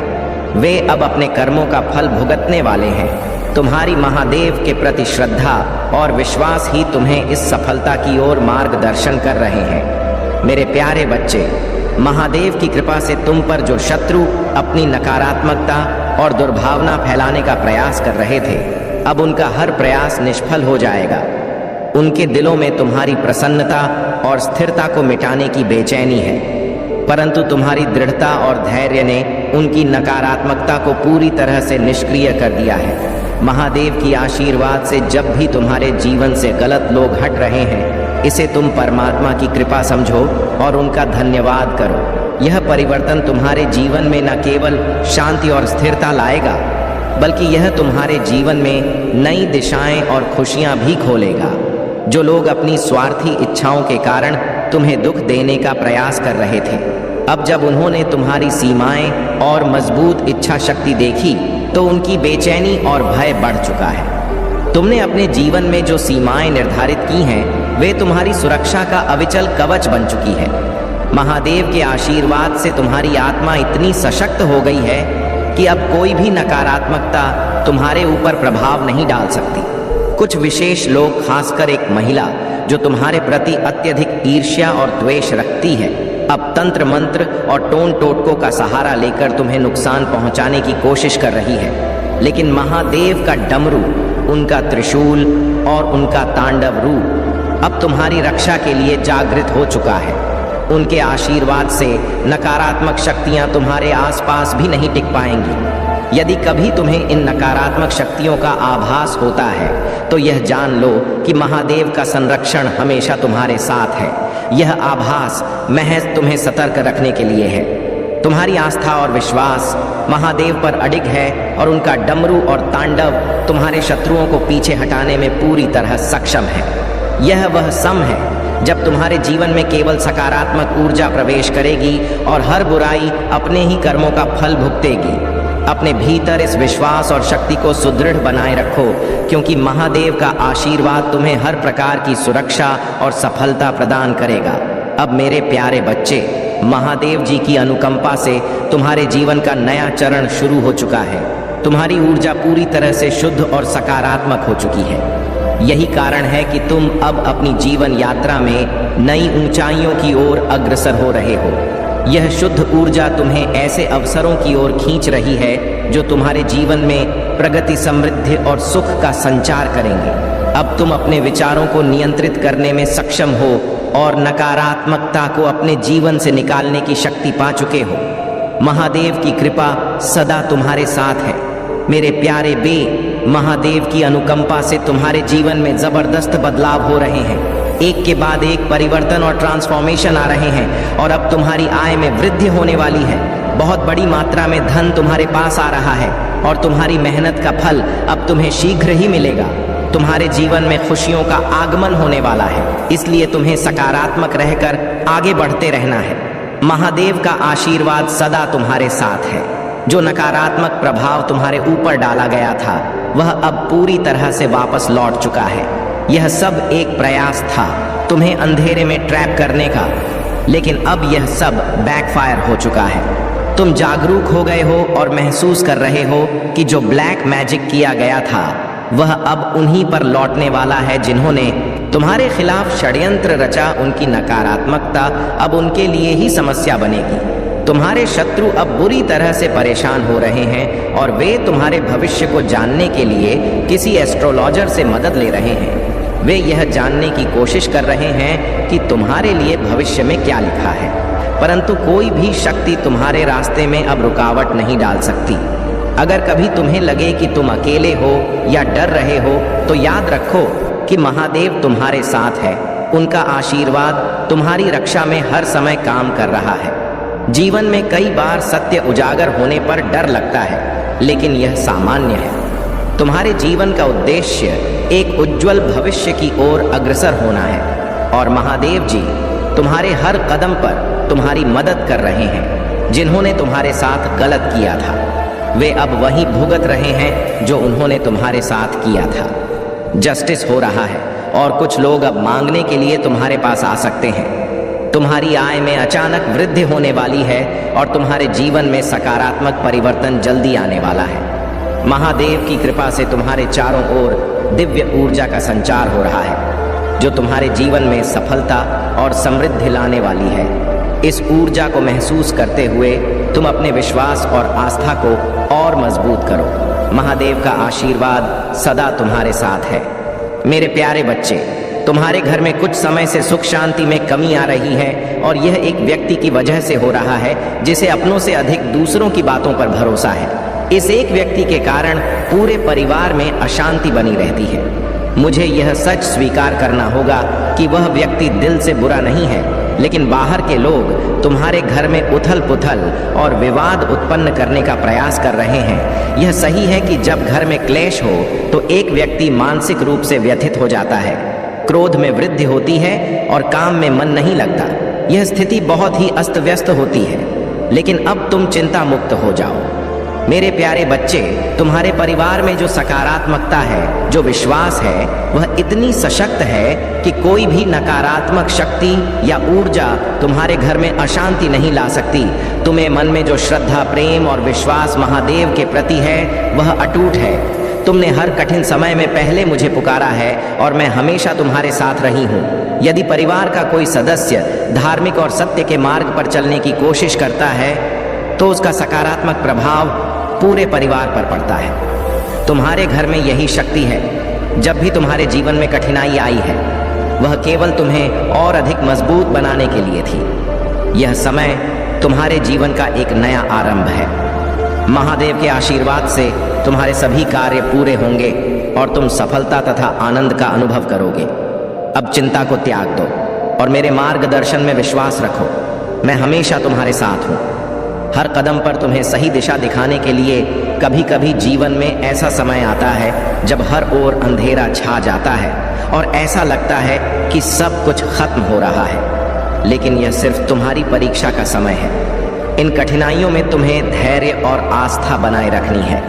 वे अब अपने कर्मों का फल भुगतने वाले हैं। तुम्हारी महादेव के प्रति श्रद्धा और विश्वास ही तुम्हें इस सफलता की ओर मार्गदर्शन कर रहे हैं। मेरे प्यारे बच्चे, महादेव की कृपा से तुम पर जो शत्रु अपनी नकारात्मकता और दुर्भावना फैलाने का प्रयास कर रहे थे, अब उनका हर प्रयास निष्फल हो जाएगा। उनके दिलों में तुम्हारी प्रसन्नता और स्थिरता को मिटाने की बेचैनी है, परंतु तुम्हारी दृढ़ता और धैर्य ने उनकी नकारात्मकता को पूरी तरह से निष्क्रिय कर दिया है। महादेव की आशीर्वाद से जब भी तुम्हारे जीवन से गलत लोग हट रहे हैं, इसे तुम परमात्मा की कृपा समझो और उनका धन्यवाद करो। यह परिवर्तन तुम्हारे जीवन में न केवल शांति और स्थिरता लाएगा, बल्कि यह तुम्हारे जीवन में नई दिशाएं और खुशियां भी खोलेगा। जो लोग अपनी स्वार्थी इच्छाओं के कारण तुम्हें दुख देने का प्रयास कर रहे थे, अब जब उन्होंने तुम्हारी सीमाएं और मजबूत इच्छा शक्ति देखी तो उनकी बेचैनी और भय बढ़ चुका है। तुमने अपने जीवन में जो सीमाएं निर्धारित की हैं, वे तुम्हारी सुरक्षा का अविचल कवच बन चुकी है। महादेव के आशीर्वाद से तुम्हारी आत्मा इतनी सशक्त हो गई है कि अब कोई भी नकारात्मकता तुम्हारे ऊपर प्रभाव नहीं डाल सकती। कुछ विशेष लोग, खासकर एक महिला जो तुम्हारे प्रति अत्यधिक ईर्ष्या और द्वेष रखती है, अब तंत्र मंत्र और टोन टोटकों का सहारा लेकर तुम्हें नुकसान पहुंचाने की कोशिश कर रही है। लेकिन महादेव का डमरू, उनका त्रिशूल और उनका तांडव रूप अब तुम्हारी रक्षा के लिए जागृत हो चुका है। उनके आशीर्वाद से नकारात्मक शक्तियां तुम्हारे आसपास भी नहीं टिक पाएंगी। यदि कभी तुम्हें इन नकारात्मक शक्तियों का आभास होता है तो यह जान लो कि महादेव का संरक्षण हमेशा तुम्हारे साथ है। यह आभास महज तुम्हें सतर्क रखने के लिए है। तुम्हारी आस्था और विश्वास महादेव पर अडिग है और उनका डमरू और तांडव तुम्हारे शत्रुओं को पीछे हटाने में पूरी तरह सक्षम है। यह वह समय है जब तुम्हारे जीवन में केवल सकारात्मक ऊर्जा प्रवेश करेगी और हर बुराई अपने ही कर्मों का फल भुगतेगी। अपने भीतर इस विश्वास और शक्ति को सुदृढ़ बनाए रखो, क्योंकि महादेव का आशीर्वाद तुम्हें हर प्रकार की सुरक्षा और सफलता प्रदान करेगा। अब मेरे प्यारे बच्चे, महादेव जी की अनुकंपा से तुम्हारे जीवन का नया चरण शुरू हो चुका है। तुम्हारी ऊर्जा पूरी तरह से शुद्ध और सकारात्मक हो चुकी है। यही कारण है कि तुम अब अपनी जीवन यात्रा में नई ऊंचाइयों की ओर अग्रसर हो रहे हो। यह शुद्ध ऊर्जा तुम्हें ऐसे अवसरों की ओर खींच रही है जो तुम्हारे जीवन में प्रगति, समृद्धि और सुख का संचार करेंगे। अब तुम अपने विचारों को नियंत्रित करने में सक्षम हो और नकारात्मकता को अपने जीवन से निकालने की शक्ति पा चुके हो। महादेव की कृपा सदा तुम्हारे साथ है। मेरे प्यारे बे, महादेव की अनुकंपा से तुम्हारे जीवन में जबरदस्त बदलाव हो रहे हैं। एक के बाद एक परिवर्तन और ट्रांसफॉर्मेशन आ रहे हैं और अब तुम्हारी आय में वृद्धि होने वाली है। बहुत बड़ी मात्रा में धन तुम्हारे पास आ रहा है और तुम्हारी मेहनत का फल अब तुम्हें शीघ्र ही मिलेगा। तुम्हारे जीवन में खुशियों का आगमन होने वाला है, इसलिए तुम्हें सकारात्मक रहकर आगे बढ़ते रहना है। महादेव का आशीर्वाद सदा तुम्हारे साथ है। जो नकारात्मक प्रभाव तुम्हारे ऊपर डाला गया था, वह अब पूरी तरह से वापस लौट चुका है। यह सब एक प्रयास था तुम्हें अंधेरे में ट्रैप करने का, लेकिन अब यह सब बैकफायर हो चुका है। तुम जागरूक हो गए हो और महसूस कर रहे हो कि जो ब्लैक मैजिक किया गया था, वह अब उन्हीं पर लौटने वाला है जिन्होंने तुम्हारे खिलाफ षड्यंत्र रचा। उनकी नकारात्मकता अब उनके लिए ही समस्या बनेगी। तुम्हारे शत्रु अब बुरी तरह से परेशान हो रहे हैं और वे तुम्हारे भविष्य को जानने के लिए किसी एस्ट्रोलॉजर से मदद ले रहे हैं। वे यह जानने की कोशिश कर रहे हैं कि तुम्हारे लिए भविष्य में क्या लिखा है, परंतु कोई भी शक्ति तुम्हारे रास्ते में अब रुकावट नहीं डाल सकती। अगर कभी तुम्हें लगे कि तुम अकेले हो या डर रहे हो, तो याद रखो कि महादेव तुम्हारे साथ है। उनका आशीर्वाद तुम्हारी रक्षा में हर समय काम कर रहा है। जीवन में कई बार सत्य उजागर होने पर डर लगता है, लेकिन यह सामान्य है। तुम्हारे जीवन का उद्देश्य एक उज्जवल भविष्य की ओर अग्रसर होना है और महादेव जी तुम्हारे हर कदम पर तुम्हारी मदद कर रहे हैं। जिन्होंने तुम्हारे साथ गलत किया था, वे अब वही भुगत रहे हैं जो उन्होंने तुम्हारे साथ किया था। जस्टिस हो रहा है और कुछ लोग अब मांगने के लिए तुम्हारे पास आ सकते हैं। तुम्हारी आय में अचानक वृद्धि होने वाली है और तुम्हारे जीवन में सकारात्मक परिवर्तन जल्दी आने वाला है। महादेव की कृपा से तुम्हारे चारों ओर दिव्य ऊर्जा का संचार हो रहा है, जो तुम्हारे जीवन में सफलता और समृद्धि लाने वाली है। इस ऊर्जा को महसूस करते हुए तुम अपने विश्वास और आस्था को और मजबूत करो। महादेव का आशीर्वाद सदा तुम्हारे साथ है। मेरे प्यारे बच्चे, तुम्हारे घर में कुछ समय से सुख शांति में कमी आ रही है और यह एक व्यक्ति की वजह से हो रहा है जिसे अपनों से अधिक दूसरों की बातों पर भरोसा है। इस एक व्यक्ति के कारण पूरे परिवार में अशांति बनी रहती है। मुझे यह सच स्वीकार करना होगा कि वह व्यक्ति दिल से बुरा नहीं है, लेकिन बाहर के लोग तुम्हारे घर में उथल पुथल और विवाद उत्पन्न करने का प्रयास कर रहे हैं। यह सही है कि जब घर में क्लेश हो तो एक व्यक्ति मानसिक रूप से व्यथित हो जाता है, क्रोध में वृद्धि होती है और काम में मन नहीं लगता। यह स्थिति बहुत ही अस्त व्यस्त होती है, लेकिन अब तुम चिंता मुक्त हो जाओ। मेरे प्यारे बच्चे, तुम्हारे परिवार में जो सकारात्मकता है, जो विश्वास है, वह इतनी सशक्त है कि कोई भी नकारात्मक शक्ति या ऊर्जा तुम्हारे घर में अशांति नहीं ला सकती। तुम्हें मन में जो श्रद्धा, प्रेम और विश्वास महादेव के प्रति है, वह अटूट है। तुमने हर कठिन समय में पहले मुझे पुकारा है और मैं हमेशा तुम्हारे साथ रही हूँ। यदि परिवार का कोई सदस्य धार्मिक और सत्य के मार्ग पर चलने की कोशिश करता है तो उसका सकारात्मक प्रभाव पूरे परिवार पर पड़ता है। तुम्हारे घर में यही शक्ति है। जब भी तुम्हारे जीवन में कठिनाई आई है, वह केवल तुम्हें और अधिक मजबूत बनाने के लिए थी। यह समय तुम्हारे जीवन का एक नया आरंभ है। महादेव के आशीर्वाद से तुम्हारे सभी कार्य पूरे होंगे और तुम सफलता तथा आनंद का अनुभव करोगे। अब चिंता को त्याग दो और मेरे मार्गदर्शन में विश्वास रखो। मैं हमेशा तुम्हारे साथ हूँ। हर कदम पर तुम्हें सही दिशा दिखाने के लिए कभी कभी जीवन में ऐसा समय आता है जब हर ओर अंधेरा छा जाता है और ऐसा लगता है कि सब कुछ खत्म हो रहा है, लेकिन यह सिर्फ तुम्हारी परीक्षा का समय है। इन कठिनाइयों में तुम्हें धैर्य और आस्था बनाए रखनी है।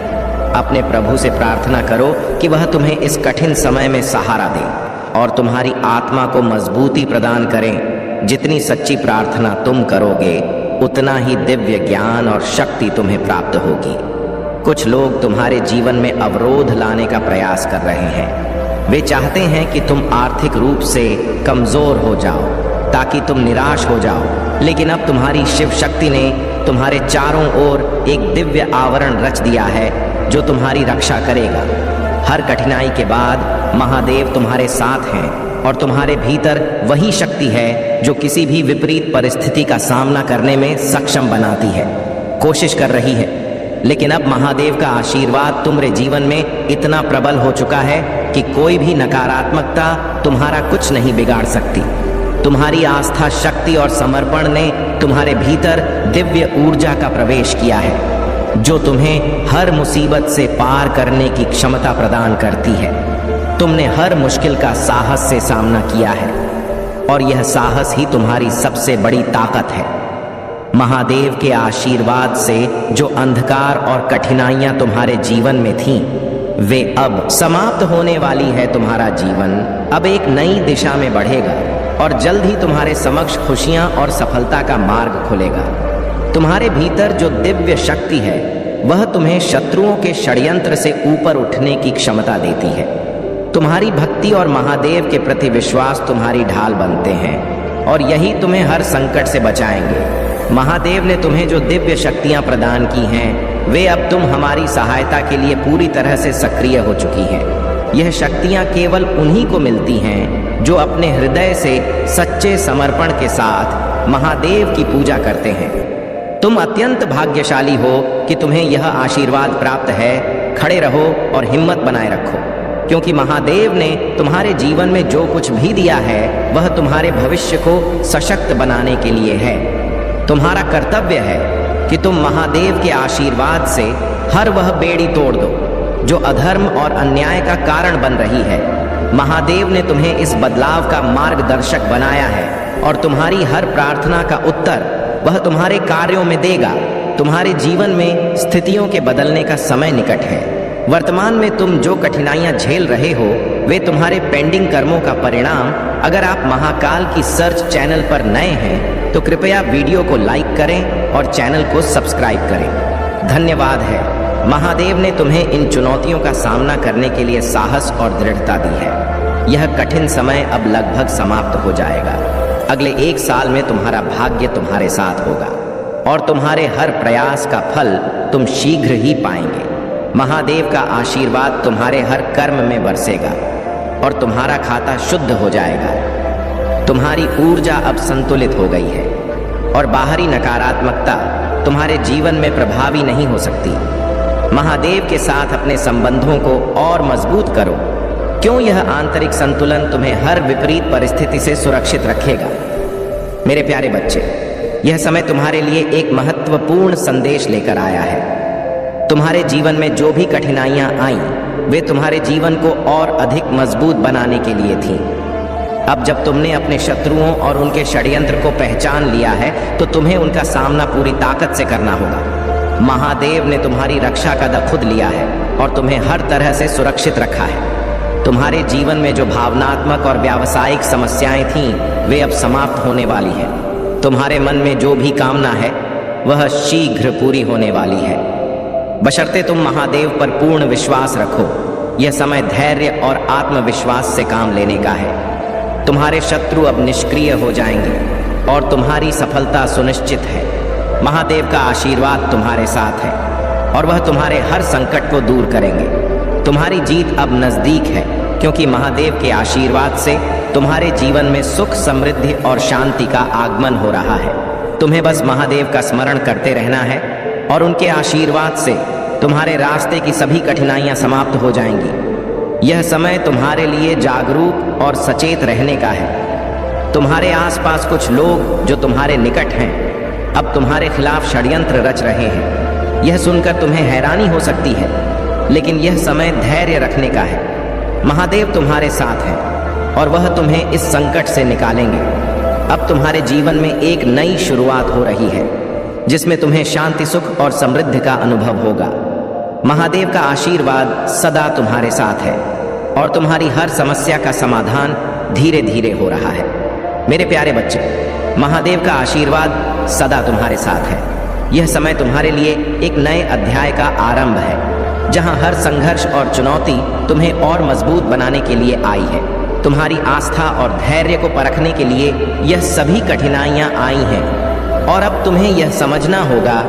अपने प्रभु से प्रार्थना करो कि वह तुम्हें इस कठिन समय में सहारा दे और तुम्हारी आत्मा को मजबूती प्रदान करें। जितनी सच्ची प्रार्थना तुम करोगे, उतना ही दिव्य ज्ञान और शक्ति तुम्हें प्राप्त होगी। कुछ लोग तुम्हारे जीवन में अवरोध लाने का प्रयास कर रहे हैं। वे चाहते हैं कि तुम आर्थिक रूप से कमजोर हो जाओ ताकि तुम निराश हो जाओ, लेकिन अब तुम्हारी शिव शक्ति ने तुम्हारे चारों ओर एक दिव्य आवरण रच दिया है जो तुम्हारी रक्षा करेगा। हर कठिनाई के बाद महादेव तुम्हारे साथ हैं और तुम्हारे भीतर वही शक्ति है जो किसी भी विपरीत परिस्थिति का सामना करने में सक्षम बनाती है, कोशिश कर रही है। लेकिन अब महादेव का आशीर्वाद तुम्हारे जीवन में इतना प्रबल हो चुका है कि कोई भी नकारात्मकता तुम्हारा कुछ नहीं बिगाड़ सकती। तुम्हारी आस्था, शक्ति और समर्पण ने तुम्हारे भीतर दिव्य ऊर्जा का प्रवेश किया है जो तुम्हें हर मुसीबत से पार करने की क्षमता प्रदान करती है। तुमने हर मुश्किल का साहस से सामना किया है और यह साहस ही तुम्हारी सबसे बड़ी ताकत है। महादेव के आशीर्वाद से जो अंधकार और कठिनाइयां तुम्हारे जीवन में थीं, वे अब समाप्त होने वाली है। तुम्हारा जीवन अब एक नई दिशा में बढ़ेगा और जल्द ही तुम्हारे समक्ष खुशियां और सफलता का मार्ग खुलेगा। तुम्हारे भीतर जो दिव्य शक्ति है, वह तुम्हें शत्रुओं के षड्यंत्र से ऊपर उठने की क्षमता देती है। तुम्हारी भक्ति और महादेव के प्रति विश्वास तुम्हारी ढाल बनते हैं और यही तुम्हें हर संकट से बचाएंगे। महादेव ने तुम्हें जो दिव्य शक्तियां प्रदान की हैं, वे अब तुम हमारी सहायता के लिए पूरी तरह से सक्रिय हो चुकी हैं। यह शक्तियां केवल उन्हीं को मिलती हैं जो अपने हृदय से सच्चे समर्पण के साथ महादेव की पूजा करते हैं। तुम अत्यंत भाग्यशाली हो कि तुम्हें यह आशीर्वाद प्राप्त है। खड़े रहो और हिम्मत बनाए रखो, क्योंकि महादेव ने तुम्हारे जीवन में जो कुछ भी दिया है, वह तुम्हारे भविष्य को सशक्त बनाने के लिए है। तुम्हारा कर्तव्य है कि तुम महादेव के आशीर्वाद से हर वह बेड़ी तोड़ दो जो अधर्म और अन्याय का कारण बन रही है। महादेव ने तुम्हें इस बदलाव का मार्गदर्शक बनाया है और तुम्हारी हर प्रार्थना का उत्तर वह तुम्हारे कार्यों में देगा। तुम्हारे जीवन में स्थितियों के बदलने का समय निकट है। वर्तमान में तुम जो कठिनाइयां झेल रहे हो, वे तुम्हारे पेंडिंग कर्मों का परिणाम। अगर आप महाकाल की सर्च चैनल पर नए हैं तो कृपया वीडियो को लाइक करें और चैनल को सब्सक्राइब करें। धन्यवाद है। महादेव ने तुम्हें इन चुनौतियों का सामना करने के लिए साहस और दृढ़ता दी है। यह कठिन समय अब लगभग समाप्त हो जाएगा। अगले 1 साल में तुम्हारा भाग्य तुम्हारे साथ होगा और तुम्हारे हर प्रयास का फल तुम शीघ्र ही पाएंगे। महादेव का आशीर्वाद तुम्हारे हर कर्म में बरसेगा और तुम्हारा खाता शुद्ध हो जाएगा। तुम्हारी ऊर्जा अब संतुलित हो गई है और बाहरी नकारात्मकता तुम्हारे जीवन में प्रभावी नहीं हो सकती। महादेव के साथ अपने संबंधों को और मजबूत करो। क्यों यह आंतरिक संतुलन तुम्हें हर विपरीत परिस्थिति से सुरक्षित रखेगा। मेरे प्यारे बच्चे, यह समय तुम्हारे लिए एक महत्वपूर्ण संदेश लेकर आया है। तुम्हारे जीवन में जो भी कठिनाइयां आईं, वे तुम्हारे जीवन को और अधिक मजबूत बनाने के लिए थीं। अब जब तुमने अपने शत्रुओं और उनके षड्यंत्र को पहचान लिया है, तो तुम्हें उनका सामना पूरी ताकत से करना होगा। महादेव ने तुम्हारी रक्षा का खुद लिया है और तुम्हें हर तरह से सुरक्षित रखा है। तुम्हारे जीवन में जो भावनात्मक और व्यावसायिक समस्याएं थीं, वे अब समाप्त होने वाली हैं। तुम्हारे मन में जो भी कामना है, वह शीघ्र पूरी होने वाली है, बशर्ते तुम महादेव पर पूर्ण विश्वास रखो। यह समय धैर्य और आत्मविश्वास से काम लेने का है। तुम्हारे शत्रु अब निष्क्रिय हो जाएंगे और तुम्हारी सफलता सुनिश्चित है। महादेव का आशीर्वाद तुम्हारे साथ है और वह तुम्हारे हर संकट को दूर करेंगे। तुम्हारी जीत अब नजदीक है, क्योंकि महादेव के आशीर्वाद से तुम्हारे जीवन में सुख, समृद्धि और शांति का आगमन हो रहा है। तुम्हें बस महादेव का स्मरण करते रहना है और उनके आशीर्वाद से तुम्हारे रास्ते की सभी कठिनाइयां समाप्त हो जाएंगी। यह समय तुम्हारे लिए जागरूक और सचेत रहने का है। तुम्हारे आसपास कुछ लोग जो तुम्हारे निकट हैं, अब तुम्हारे खिलाफ षड्यंत्र रच रहे हैं। यह सुनकर तुम्हें हैरानी हो सकती है, लेकिन यह समय धैर्य रखने का है। महादेव तुम्हारे साथ हैं और वह तुम्हें इस संकट से निकालेंगे। अब तुम्हारे जीवन में एक नई शुरुआत हो रही है, जिसमें तुम्हें शांति, सुख और समृद्धि का अनुभव होगा। महादेव का आशीर्वाद सदा तुम्हारे साथ है और तुम्हारी हर समस्या का समाधान धीरे धीरे हो रहा है। मेरे प्यारे बच्चे, महादेव का आशीर्वाद सदा तुम्हारे साथ है। यह समय तुम्हारे लिए एक नए अध्याय का आरंभ है, जहां हर संघर्ष और चुनौती तुम्हें और मजबूत बनाने के लिए आई है। तुम्हारी आस्था और धैर्य को परखने के लिए यह सभी कठिनाइयां आई हैं और अब तुम्हें यह समझना होगा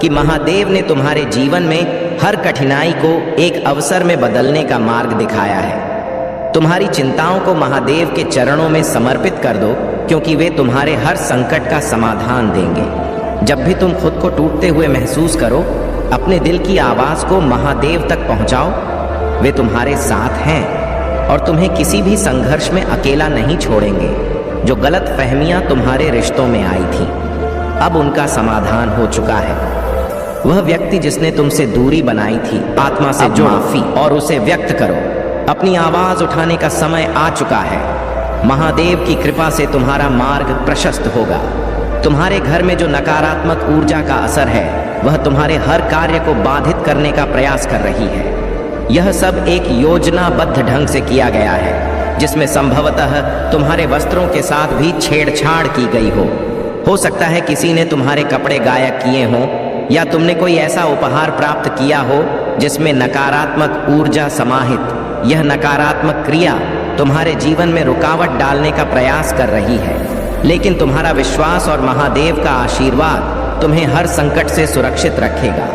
कि महादेव ने तुम्हारे जीवन में हर कठिनाई को एक अवसर में बदलने का मार्ग दिखाया है। तुम्हारी चिंताओं को महादेव के चरणों में समर्पित कर दो, क्योंकि वे तुम्हारे हर संकट का समाधान देंगे। जब भी तुम खुद को टूटते हुए महसूस करो, अपने दिल की आवाज को महादेव तक पहुंचाओ। वे तुम्हारे साथ हैं और तुम्हें किसी भी संघर्ष में अकेला नहीं छोड़ेंगे। जो गलत फहमियां तुम्हारे रिश्तों में आई थी, अब उनका समाधान हो चुका है। वह व्यक्ति जिसने तुमसे दूरी बनाई थी, आत्मा से जो माफी और उसे व्यक्त करो। अपनी आवाज उठाने का समय आ चुका है। महादेव की कृपा से तुम्हारा मार्ग प्रशस्त होगा। तुम्हारे घर में जो नकारात्मक ऊर्जा का असर है, वह तुम्हारे हर कार्य को बाधित करने का प्रयास कर रही है। यह सब एक योजनाबद्ध ढंग से किया गया है, जिसमें संभवतः तुम्हारे वस्त्रों के साथ भी छेड़छाड़ की गई हो। हो सकता है किसी ने तुम्हारे कपड़े गायब किए हों, या तुमने कोई ऐसा उपहार प्राप्त किया हो जिसमें नकारात्मक ऊर्जा समाहित। यह नकारात्मक क्रिया तुम्हारे जीवन में रुकावट डालने का प्रयास कर रही है, लेकिन तुम्हारा विश्वास और महादेव का आशीर्वाद तुम्हें हर संकट से सुरक्षित रखेगा।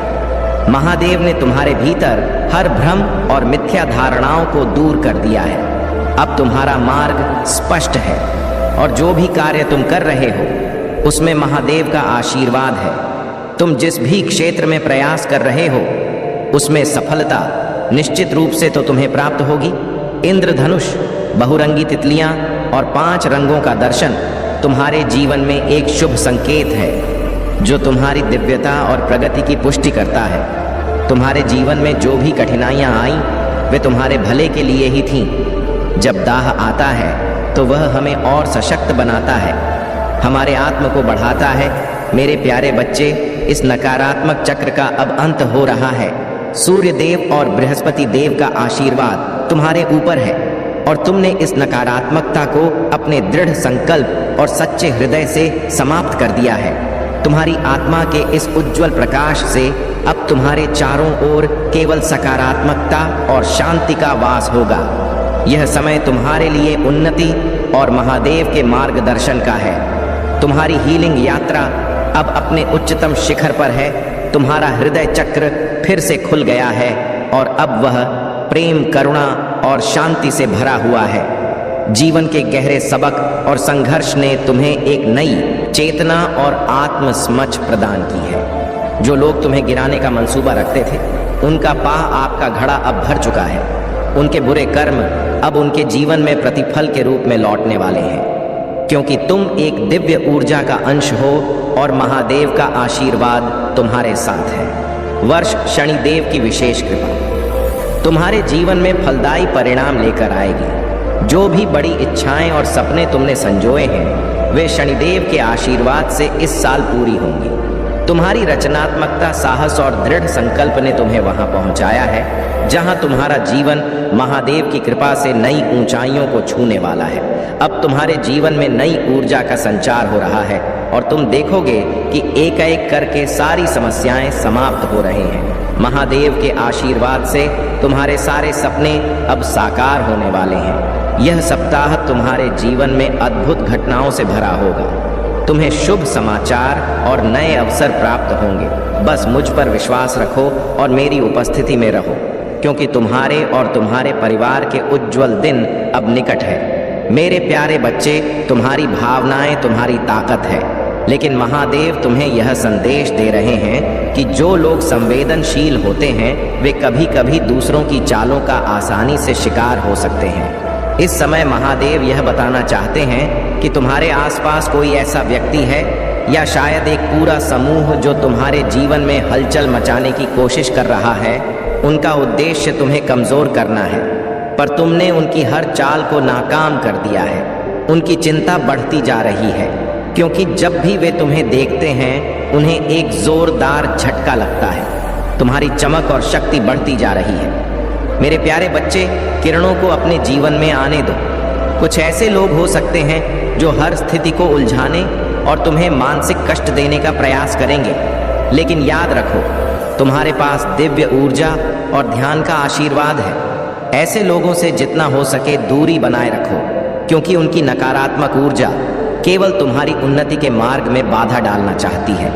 महादेव ने तुम्हारे भीतर हर भ्रम और मिथ्या धारणाओं को दूर कर दिया है। अब तुम्हारा मार्ग स्पष्ट है और जो भी कार्य तुम कर रहे हो, उसमें महादेव का आशीर्वाद है। तुम जिस भी क्षेत्र में प्रयास कर रहे हो, उसमें सफलता निश्चित रूप से तो तुम्हें प्राप्त होगी। इंद्रधनुष, बहुरंगी तितलियां और 5 रंगों का दर्शन तुम्हारे जीवन में एक शुभ संकेत है, जो तुम्हारी दिव्यता और प्रगति की पुष्टि करता है। तुम्हारे जीवन में जो भी कठिनाइयां आईं, वे तुम्हारे भले के लिए ही थीं। जब दाह आता है, तो वह हमें और सशक्त बनाता है, हमारे आत्म को बढ़ाता है। मेरे प्यारे बच्चे, इस नकारात्मक चक्र का अब अंत हो रहा है। सूर्य देव और बृहस्पति देव का आशीर्वाद तुम्हारे ऊपर है और तुमने इस नकारात्मकता को अपने दृढ़ संकल्प और सच्चे हृदय से समाप्त कर दिया है। तुम्हारी आत्मा के इस उज्जवल प्रकाश से अब तुम्हारे चारों ओर केवल सकारात्मकता और शांति का वास होगा। यह समय तुम्हारे लिए उन्नति और महादेव के मार्गदर्शन का है। तुम्हारी हीलिंग यात्रा अब अपने उच्चतम शिखर पर है। तुम्हारा हृदय चक्र फिर से खुल गया है और अब वह प्रेम, करुणा और शांति से भरा हुआ है। जीवन के गहरे सबक और संघर्ष ने तुम्हें एक नई चेतना और आत्मसमझ प्रदान की है। जो लोग तुम्हें गिराने का मंसूबा रखते थे, उनका पाह आपका घड़ा अब भर चुका है। उनके बुरे कर्म अब उनके जीवन में प्रतिफल के रूप में लौटने वाले हैं, क्योंकि तुम एक दिव्य ऊर्जा का अंश हो और महादेव का आशीर्वाद तुम्हारे साथ है। वर्ष शनिदेव की विशेष कृपा तुम्हारे जीवन में फलदायी परिणाम लेकर आएगी। जो भी बड़ी इच्छाएं और सपने तुमने संजोए हैं, वे शनिदेव के आशीर्वाद से इस साल पूरी होंगी। तुम्हारी रचनात्मकता, साहस और दृढ़ संकल्प ने तुम्हें वहां पहुंचाया है जहां तुम्हारा जीवन महादेव की कृपा से नई ऊंचाइयों को छूने वाला है। अब तुम्हारे जीवन में नई ऊर्जा का संचार हो रहा है और तुम देखोगे कि एक एक करके सारी समस्याएं समाप्त हो रही हैं। महादेव के आशीर्वाद से तुम्हारे सारे सपने अब साकार होने वाले हैं। यह सप्ताह तुम्हारे जीवन में अद्भुत घटनाओं से भरा होगा। तुम्हें शुभ समाचार और नए अवसर प्राप्त होंगे। बस मुझ पर विश्वास रखो और मेरी उपस्थिति में रहो, क्योंकि तुम्हारे और तुम्हारे परिवार के उज्जवल दिन अब निकट है। मेरे प्यारे बच्चे, तुम्हारी भावनाएं तुम्हारी ताकत है, लेकिन महादेव तुम्हें यह संदेश दे रहे हैं कि जो लोग संवेदनशील होते हैं, वे कभी कभी दूसरों की चालों का आसानी से शिकार हो सकते हैं। इस समय महादेव यह बताना चाहते हैं कि तुम्हारे आसपास कोई ऐसा व्यक्ति है या शायद एक पूरा समूह जो तुम्हारे जीवन में हलचल मचाने की कोशिश कर रहा है। उनका उद्देश्य तुम्हें कमजोर करना है, पर तुमने उनकी हर चाल को नाकाम कर दिया है। उनकी चिंता बढ़ती जा रही है, क्योंकि जब भी वे तुम्हें देखते हैं, उन्हें एक जोरदार झटका लगता है। तुम्हारी चमक और शक्ति बढ़ती जा रही है। मेरे प्यारे बच्चे, किरणों को अपने जीवन में आने दो। कुछ ऐसे लोग हो सकते हैं जो हर स्थिति को उलझाने और तुम्हें मानसिक कष्ट देने का प्रयास करेंगे, लेकिन याद रखो, तुम्हारे पास दिव्य ऊर्जा और ध्यान का आशीर्वाद है। ऐसे लोगों से जितना हो सके दूरी बनाए रखो, क्योंकि उनकी नकारात्मक ऊर्जा केवल तुम्हारी उन्नति के मार्ग में बाधा डालना चाहती है।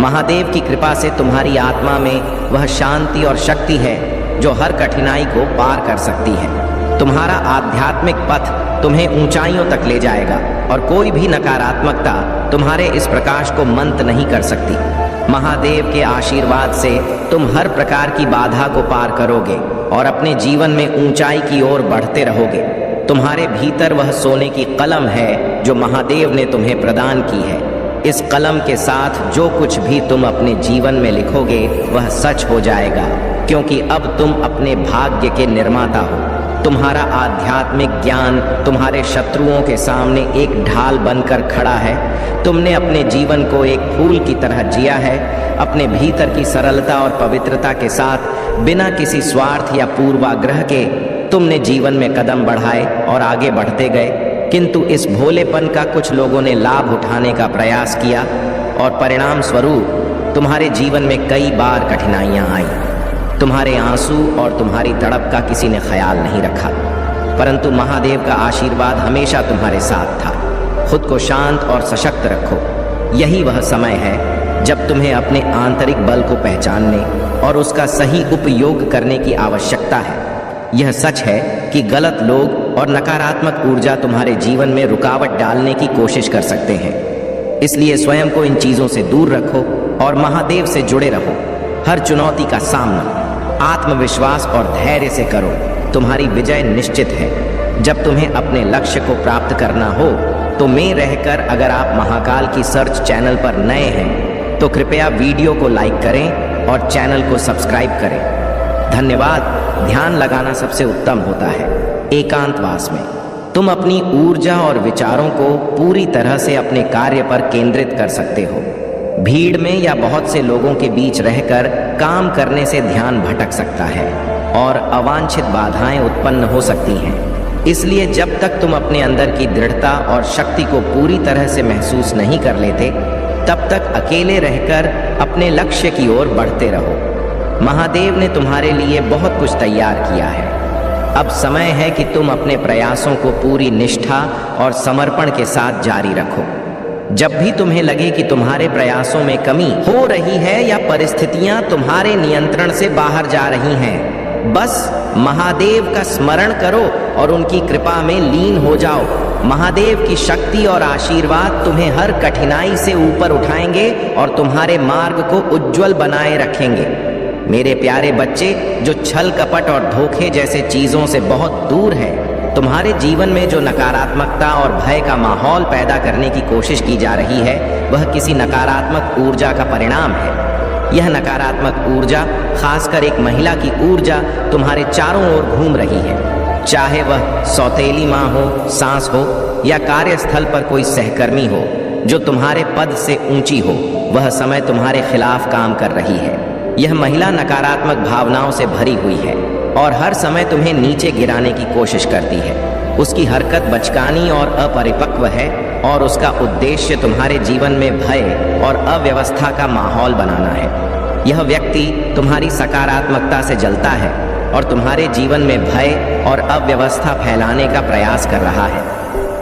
महादेव की कृपा से तुम्हारी आत्मा में वह शांति और शक्ति है जो हर कठिनाई को पार कर सकती है। तुम्हारा आध्यात्मिक पथ तुम्हें ऊंचाइयों तक ले जाएगा और कोई भी नकारात्मकता तुम्हारे इस प्रकाश को मंद नहीं कर सकती। महादेव के आशीर्वाद से तुम हर प्रकार की बाधा को पार करोगे और अपने जीवन में ऊंचाई की ओर बढ़ते रहोगे। तुम्हारे भीतर वह सोने की कलम है जो महादेव ने तुम्हें प्रदान की है। इस कलम के साथ जो कुछ भी तुम अपने जीवन में लिखोगे वह सच हो जाएगा, क्योंकि अब तुम अपने भाग्य के निर्माता हो। तुम्हारा आध्यात्मिक ज्ञान तुम्हारे शत्रुओं के सामने एक ढाल बनकर खड़ा है। तुमने अपने जीवन को एक फूल की तरह जिया है। अपने भीतर की सरलता और पवित्रता के साथ बिना किसी स्वार्थ या पूर्वाग्रह के तुमने जीवन में कदम बढ़ाए और आगे बढ़ते गए। किंतु इस भोलेपन का कुछ लोगों ने लाभ उठाने का प्रयास किया और परिणाम स्वरूप तुम्हारे जीवन में कई बार कठिनाइयां आईं। तुम्हारे आंसू और तुम्हारी तड़प का किसी ने ख्याल नहीं रखा, परंतु महादेव का आशीर्वाद हमेशा तुम्हारे साथ था। खुद को शांत और सशक्त रखो। यही वह समय है जब तुम्हें अपने आंतरिक बल को पहचानने और उसका सही उपयोग करने की आवश्यकता है। यह सच है कि गलत लोग और नकारात्मक ऊर्जा तुम्हारे जीवन में रुकावट डालने की कोशिश कर सकते हैं। इसलिए स्वयं को इन चीजों से दूर रखो और महादेव से जुड़े रहो। हर चुनौती का सामना आत्मविश्वास और धैर्य से करो। तुम्हारी विजय निश्चित है। जब तुम्हें अपने लक्ष्य को प्राप्त करना हो तो में रहकर अगर आप महाकाल की सर्च चैनल पर नए हैं तो कृपया वीडियो को लाइक करें और चैनल को सब्सक्राइब करें। धन्यवाद। ध्यान लगाना सबसे उत्तम होता है। एकांतवास में तुम अपनी ऊर्जा और विचारों को पूरी तरह से अपने कार्य पर केंद्रित कर सकते हो। भीड़ में या बहुत से लोगों के बीच रहकर काम करने से ध्यान भटक सकता है और अवांछित बाधाएं उत्पन्न हो सकती हैं। इसलिए जब तक तुम अपने अंदर की दृढ़ता और शक्ति को पूरी तरह से महसूस नहीं कर लेते, तब तक अकेले रहकर अपने लक्ष्य की ओर बढ़ते रहो। महादेव ने तुम्हारे लिए बहुत कुछ तैयार किया है। अब समय है कि तुम अपने प्रयासों को पूरी निष्ठा और समर्पण के साथ जारी रखो। जब भी तुम्हें लगे कि तुम्हारे प्रयासों में कमी हो रही है या परिस्थितियां तुम्हारे नियंत्रण से बाहर जा रही हैं, बस महादेव का स्मरण करो और उनकी कृपा में लीन हो जाओ। महादेव की शक्ति और आशीर्वाद तुम्हें हर कठिनाई से ऊपर उठाएंगे और तुम्हारे मार्ग को उज्जवल बनाए रखेंगे। मेरे प्यारे बच्चे, जो छल कपट और धोखे जैसे चीजों से बहुत दूर है, तुम्हारे जीवन में जो नकारात्मकता और भय का माहौल पैदा करने की कोशिश की जा रही है, वह किसी नकारात्मक ऊर्जा का परिणाम है। यह नकारात्मक ऊर्जा, खासकर एक महिला की ऊर्जा, तुम्हारे चारों ओर घूम रही है। चाहे वह सौतेली माँ हो, सास हो, या कार्यस्थल पर कोई सहकर्मी हो जो तुम्हारे पद से ऊंची हो, वह समय तुम्हारे खिलाफ काम कर रही है। यह महिला नकारात्मक भावनाओं से भरी हुई है और हर समय तुम्हें नीचे गिराने की कोशिश करती है। उसकी हरकत बचकानी और अपरिपक्व है और उसका उद्देश्य तुम्हारे जीवन में भय और अव्यवस्था का माहौल बनाना है। यह व्यक्ति तुम्हारी सकारात्मकता से जलता है और तुम्हारे जीवन में भय और अव्यवस्था फैलाने का प्रयास कर रहा है।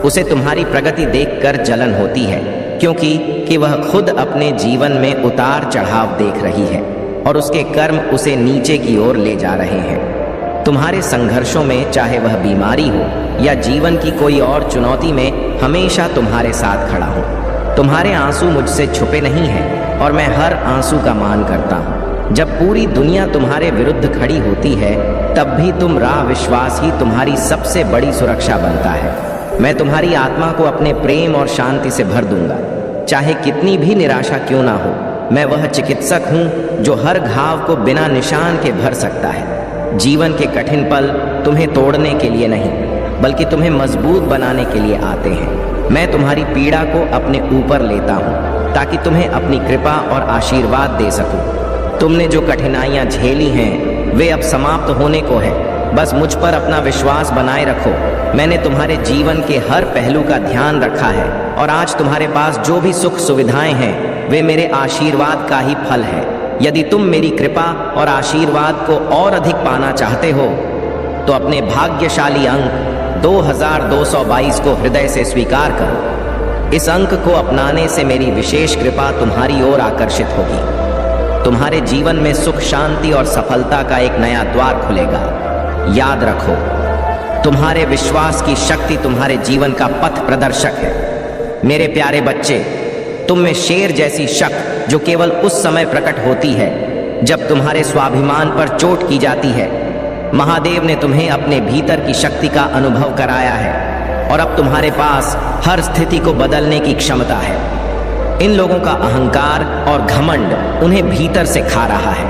उसे तुम्हारी प्रगति देखकर जलन होती है, क्योंकि वह खुद अपने जीवन में उतार चढ़ाव देख रही है और उसके कर्म उसे नीचे की ओर ले जा रहे हैं। तुम्हारे संघर्षों में, चाहे वह बीमारी हो या जीवन की कोई और चुनौती में, हमेशा तुम्हारे साथ खड़ा हूँ। तुम्हारे आंसू मुझसे छुपे नहीं हैं और मैं हर आंसू का मान करता हूँ। जब पूरी दुनिया तुम्हारे विरुद्ध खड़ी होती है, तब भी तुम राह विश्वास ही तुम्हारी सबसे बड़ी सुरक्षा बनता है। मैं तुम्हारी आत्मा को अपने प्रेम और शांति से भर दूंगा, चाहे कितनी भी निराशा क्यों ना हो। मैं वह चिकित्सक हूँ जो हर घाव को बिना निशान के भर सकता है। जीवन के कठिन पल तुम्हें तोड़ने के लिए नहीं, बल्कि तुम्हें मजबूत बनाने के लिए आते हैं। मैं तुम्हारी पीड़ा को अपने ऊपर लेता हूँ ताकि तुम्हें अपनी कृपा और आशीर्वाद दे सकूं। तुमने जो कठिनाइयाँ झेली हैं, वे अब समाप्त होने को है। बस मुझ पर अपना विश्वास बनाए रखो। मैंने तुम्हारे जीवन के हर पहलू का ध्यान रखा है और आज तुम्हारे पास जो भी सुख सुविधाएं हैं, वे मेरे आशीर्वाद का ही फल है। यदि तुम मेरी कृपा और आशीर्वाद को और अधिक पाना चाहते हो, तो अपने भाग्यशाली अंक 2222 को हृदय से स्वीकार करो। इस अंक को अपनाने से मेरी विशेष कृपा तुम्हारी ओर आकर्षित होगी। तुम्हारे जीवन में सुख, शांति और सफलता का एक नया द्वार खुलेगा। याद रखो, तुम्हारे विश्वास की शक्ति तुम्हारे जीवन का पथ प्रदर्शक है। मेरे प्यारे बच्चे, तुम में शेर जैसी शक्ति जो केवल उस समय प्रकट होती है जब तुम्हारे स्वाभिमान पर चोट की जाती है। महादेव ने तुम्हें अपने भीतर की शक्ति का अनुभव कराया है और अब तुम्हारे पास हर स्थिति को बदलने की क्षमता है। इन लोगों का अहंकार और घमंड उन्हें भीतर से खा रहा है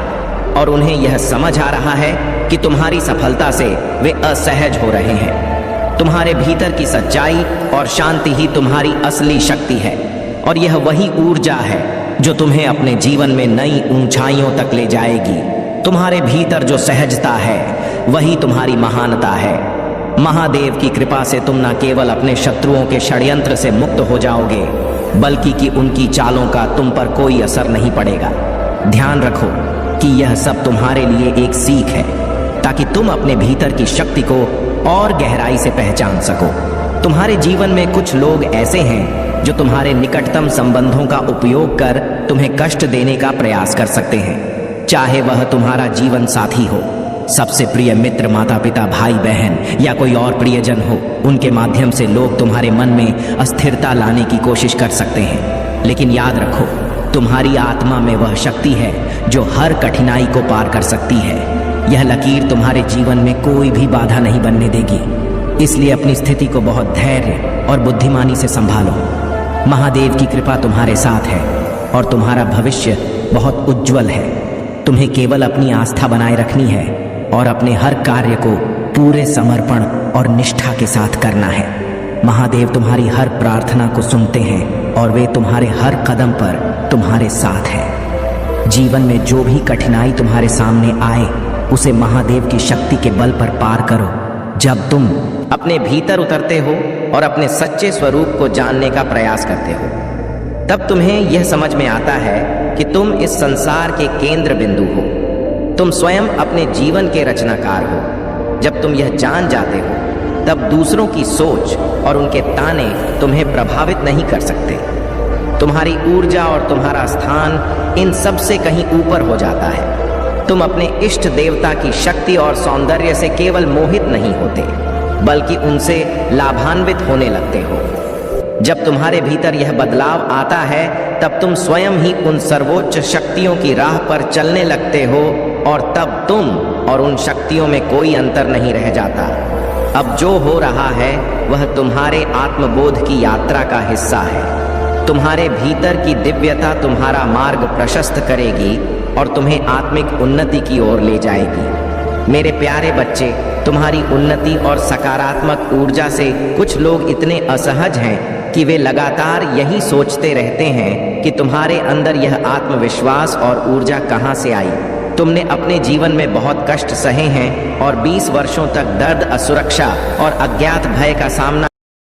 और उन्हें यह समझ आ रहा है कि तुम्हारी सफलता से वे असहज हो रहे हैं। तुम्हारे भीतर की सच्चाई और शांति ही तुम्हारी असली शक्ति है और यह वही ऊर्जा है जो तुम्हें अपने जीवन में नई ऊंचाइयों तक ले जाएगी। तुम्हारे भीतर जो सहजता है, वही तुम्हारी महानता है। महादेव की कृपा से तुम न केवल अपने शत्रुओं के षड्यंत्र से मुक्त हो जाओगे, बल्कि कि उनकी चालों का तुम पर कोई असर नहीं पड़ेगा। ध्यान रखो कि यह सब तुम्हारे लिए एक सीख है, ताकि तुम अपने भीतर की शक्ति को और गहराई से पहचान सको। तुम्हारे जीवन में कुछ लोग ऐसे हैं जो तुम्हारे निकटतम संबंधों का उपयोग कर तुम्हें कष्ट देने का प्रयास कर सकते हैं। चाहे वह तुम्हारा जीवन साथी हो, सबसे प्रिय मित्र, माता पिता, भाई बहन या कोई और प्रियजन हो, उनके माध्यम से लोग तुम्हारे मन में अस्थिरता लाने की कोशिश कर सकते हैं। लेकिन याद रखो, तुम्हारी आत्मा में वह शक्ति है जो हर कठिनाई को पार कर सकती है। यह लकीर तुम्हारे जीवन में कोई भी बाधा नहीं बनने देगी। इसलिए अपनी स्थिति को बहुत धैर्य और बुद्धिमानी से संभालो। महादेव की कृपा तुम्हारे साथ है और तुम्हारा भविष्य बहुत उज्जवल है। तुम्हें केवल अपनी आस्था बनाए रखनी है और अपने हर कार्य को पूरे समर्पण और निष्ठा के साथ करना है। महादेव तुम्हारी हर प्रार्थना को सुनते हैं और वे तुम्हारे हर कदम पर तुम्हारे साथ हैं। जीवन में जो भी कठिनाई तुम्हारे सामने आए, उसे महादेव की शक्ति के बल पर पार करो। जब तुम अपने भीतर उतरते हो और अपने सच्चे स्वरूप को जानने का प्रयास करते हो, तब तुम्हें यह समझ में आता है कि तुम इस संसार के केंद्र बिंदु हो। तुम स्वयं अपने जीवन के रचनाकार हो। जब तुम यह जान जाते हो, तब दूसरों की सोच और उनके ताने तुम्हें प्रभावित नहीं कर सकते। तुम्हारी ऊर्जा और तुम्हारा स्थान इन सब से कहीं ऊपर हो जाता है। तुम अपने इष्ट देवता की शक्ति और सौंदर्य से केवल मोहित नहीं होते, बल्कि उनसे लाभान्वित होने लगते हो। जब तुम्हारे भीतर यह बदलाव आता है तब तुम स्वयं ही उन सर्वोच्च शक्तियों की राह पर चलने लगते हो और तब तुम और उन शक्तियों में कोई अंतर नहीं रह जाता। अब जो हो रहा है वह तुम्हारे आत्मबोध की यात्रा का हिस्सा है। तुम्हारे भीतर की दिव्यता तुम्हारा मार्ग प्रशस्त करेगी और तुम्हें आत्मिक उन्नति की ओर ले जाएगी। मेरे प्यारे बच्चे, तुम्हारी उन्नति और सकारात्मक ऊर्जा से कुछ लोग इतने असहज हैं कि वे लगातार यही सोचते रहते हैं कि तुम्हारे अंदर यह आत्मविश्वास और ऊर्जा कहाँ से आई। तुमने अपने जीवन में बहुत कष्ट सहे हैं और 20 वर्षों तक दर्द, असुरक्षा और अज्ञात भय का सामना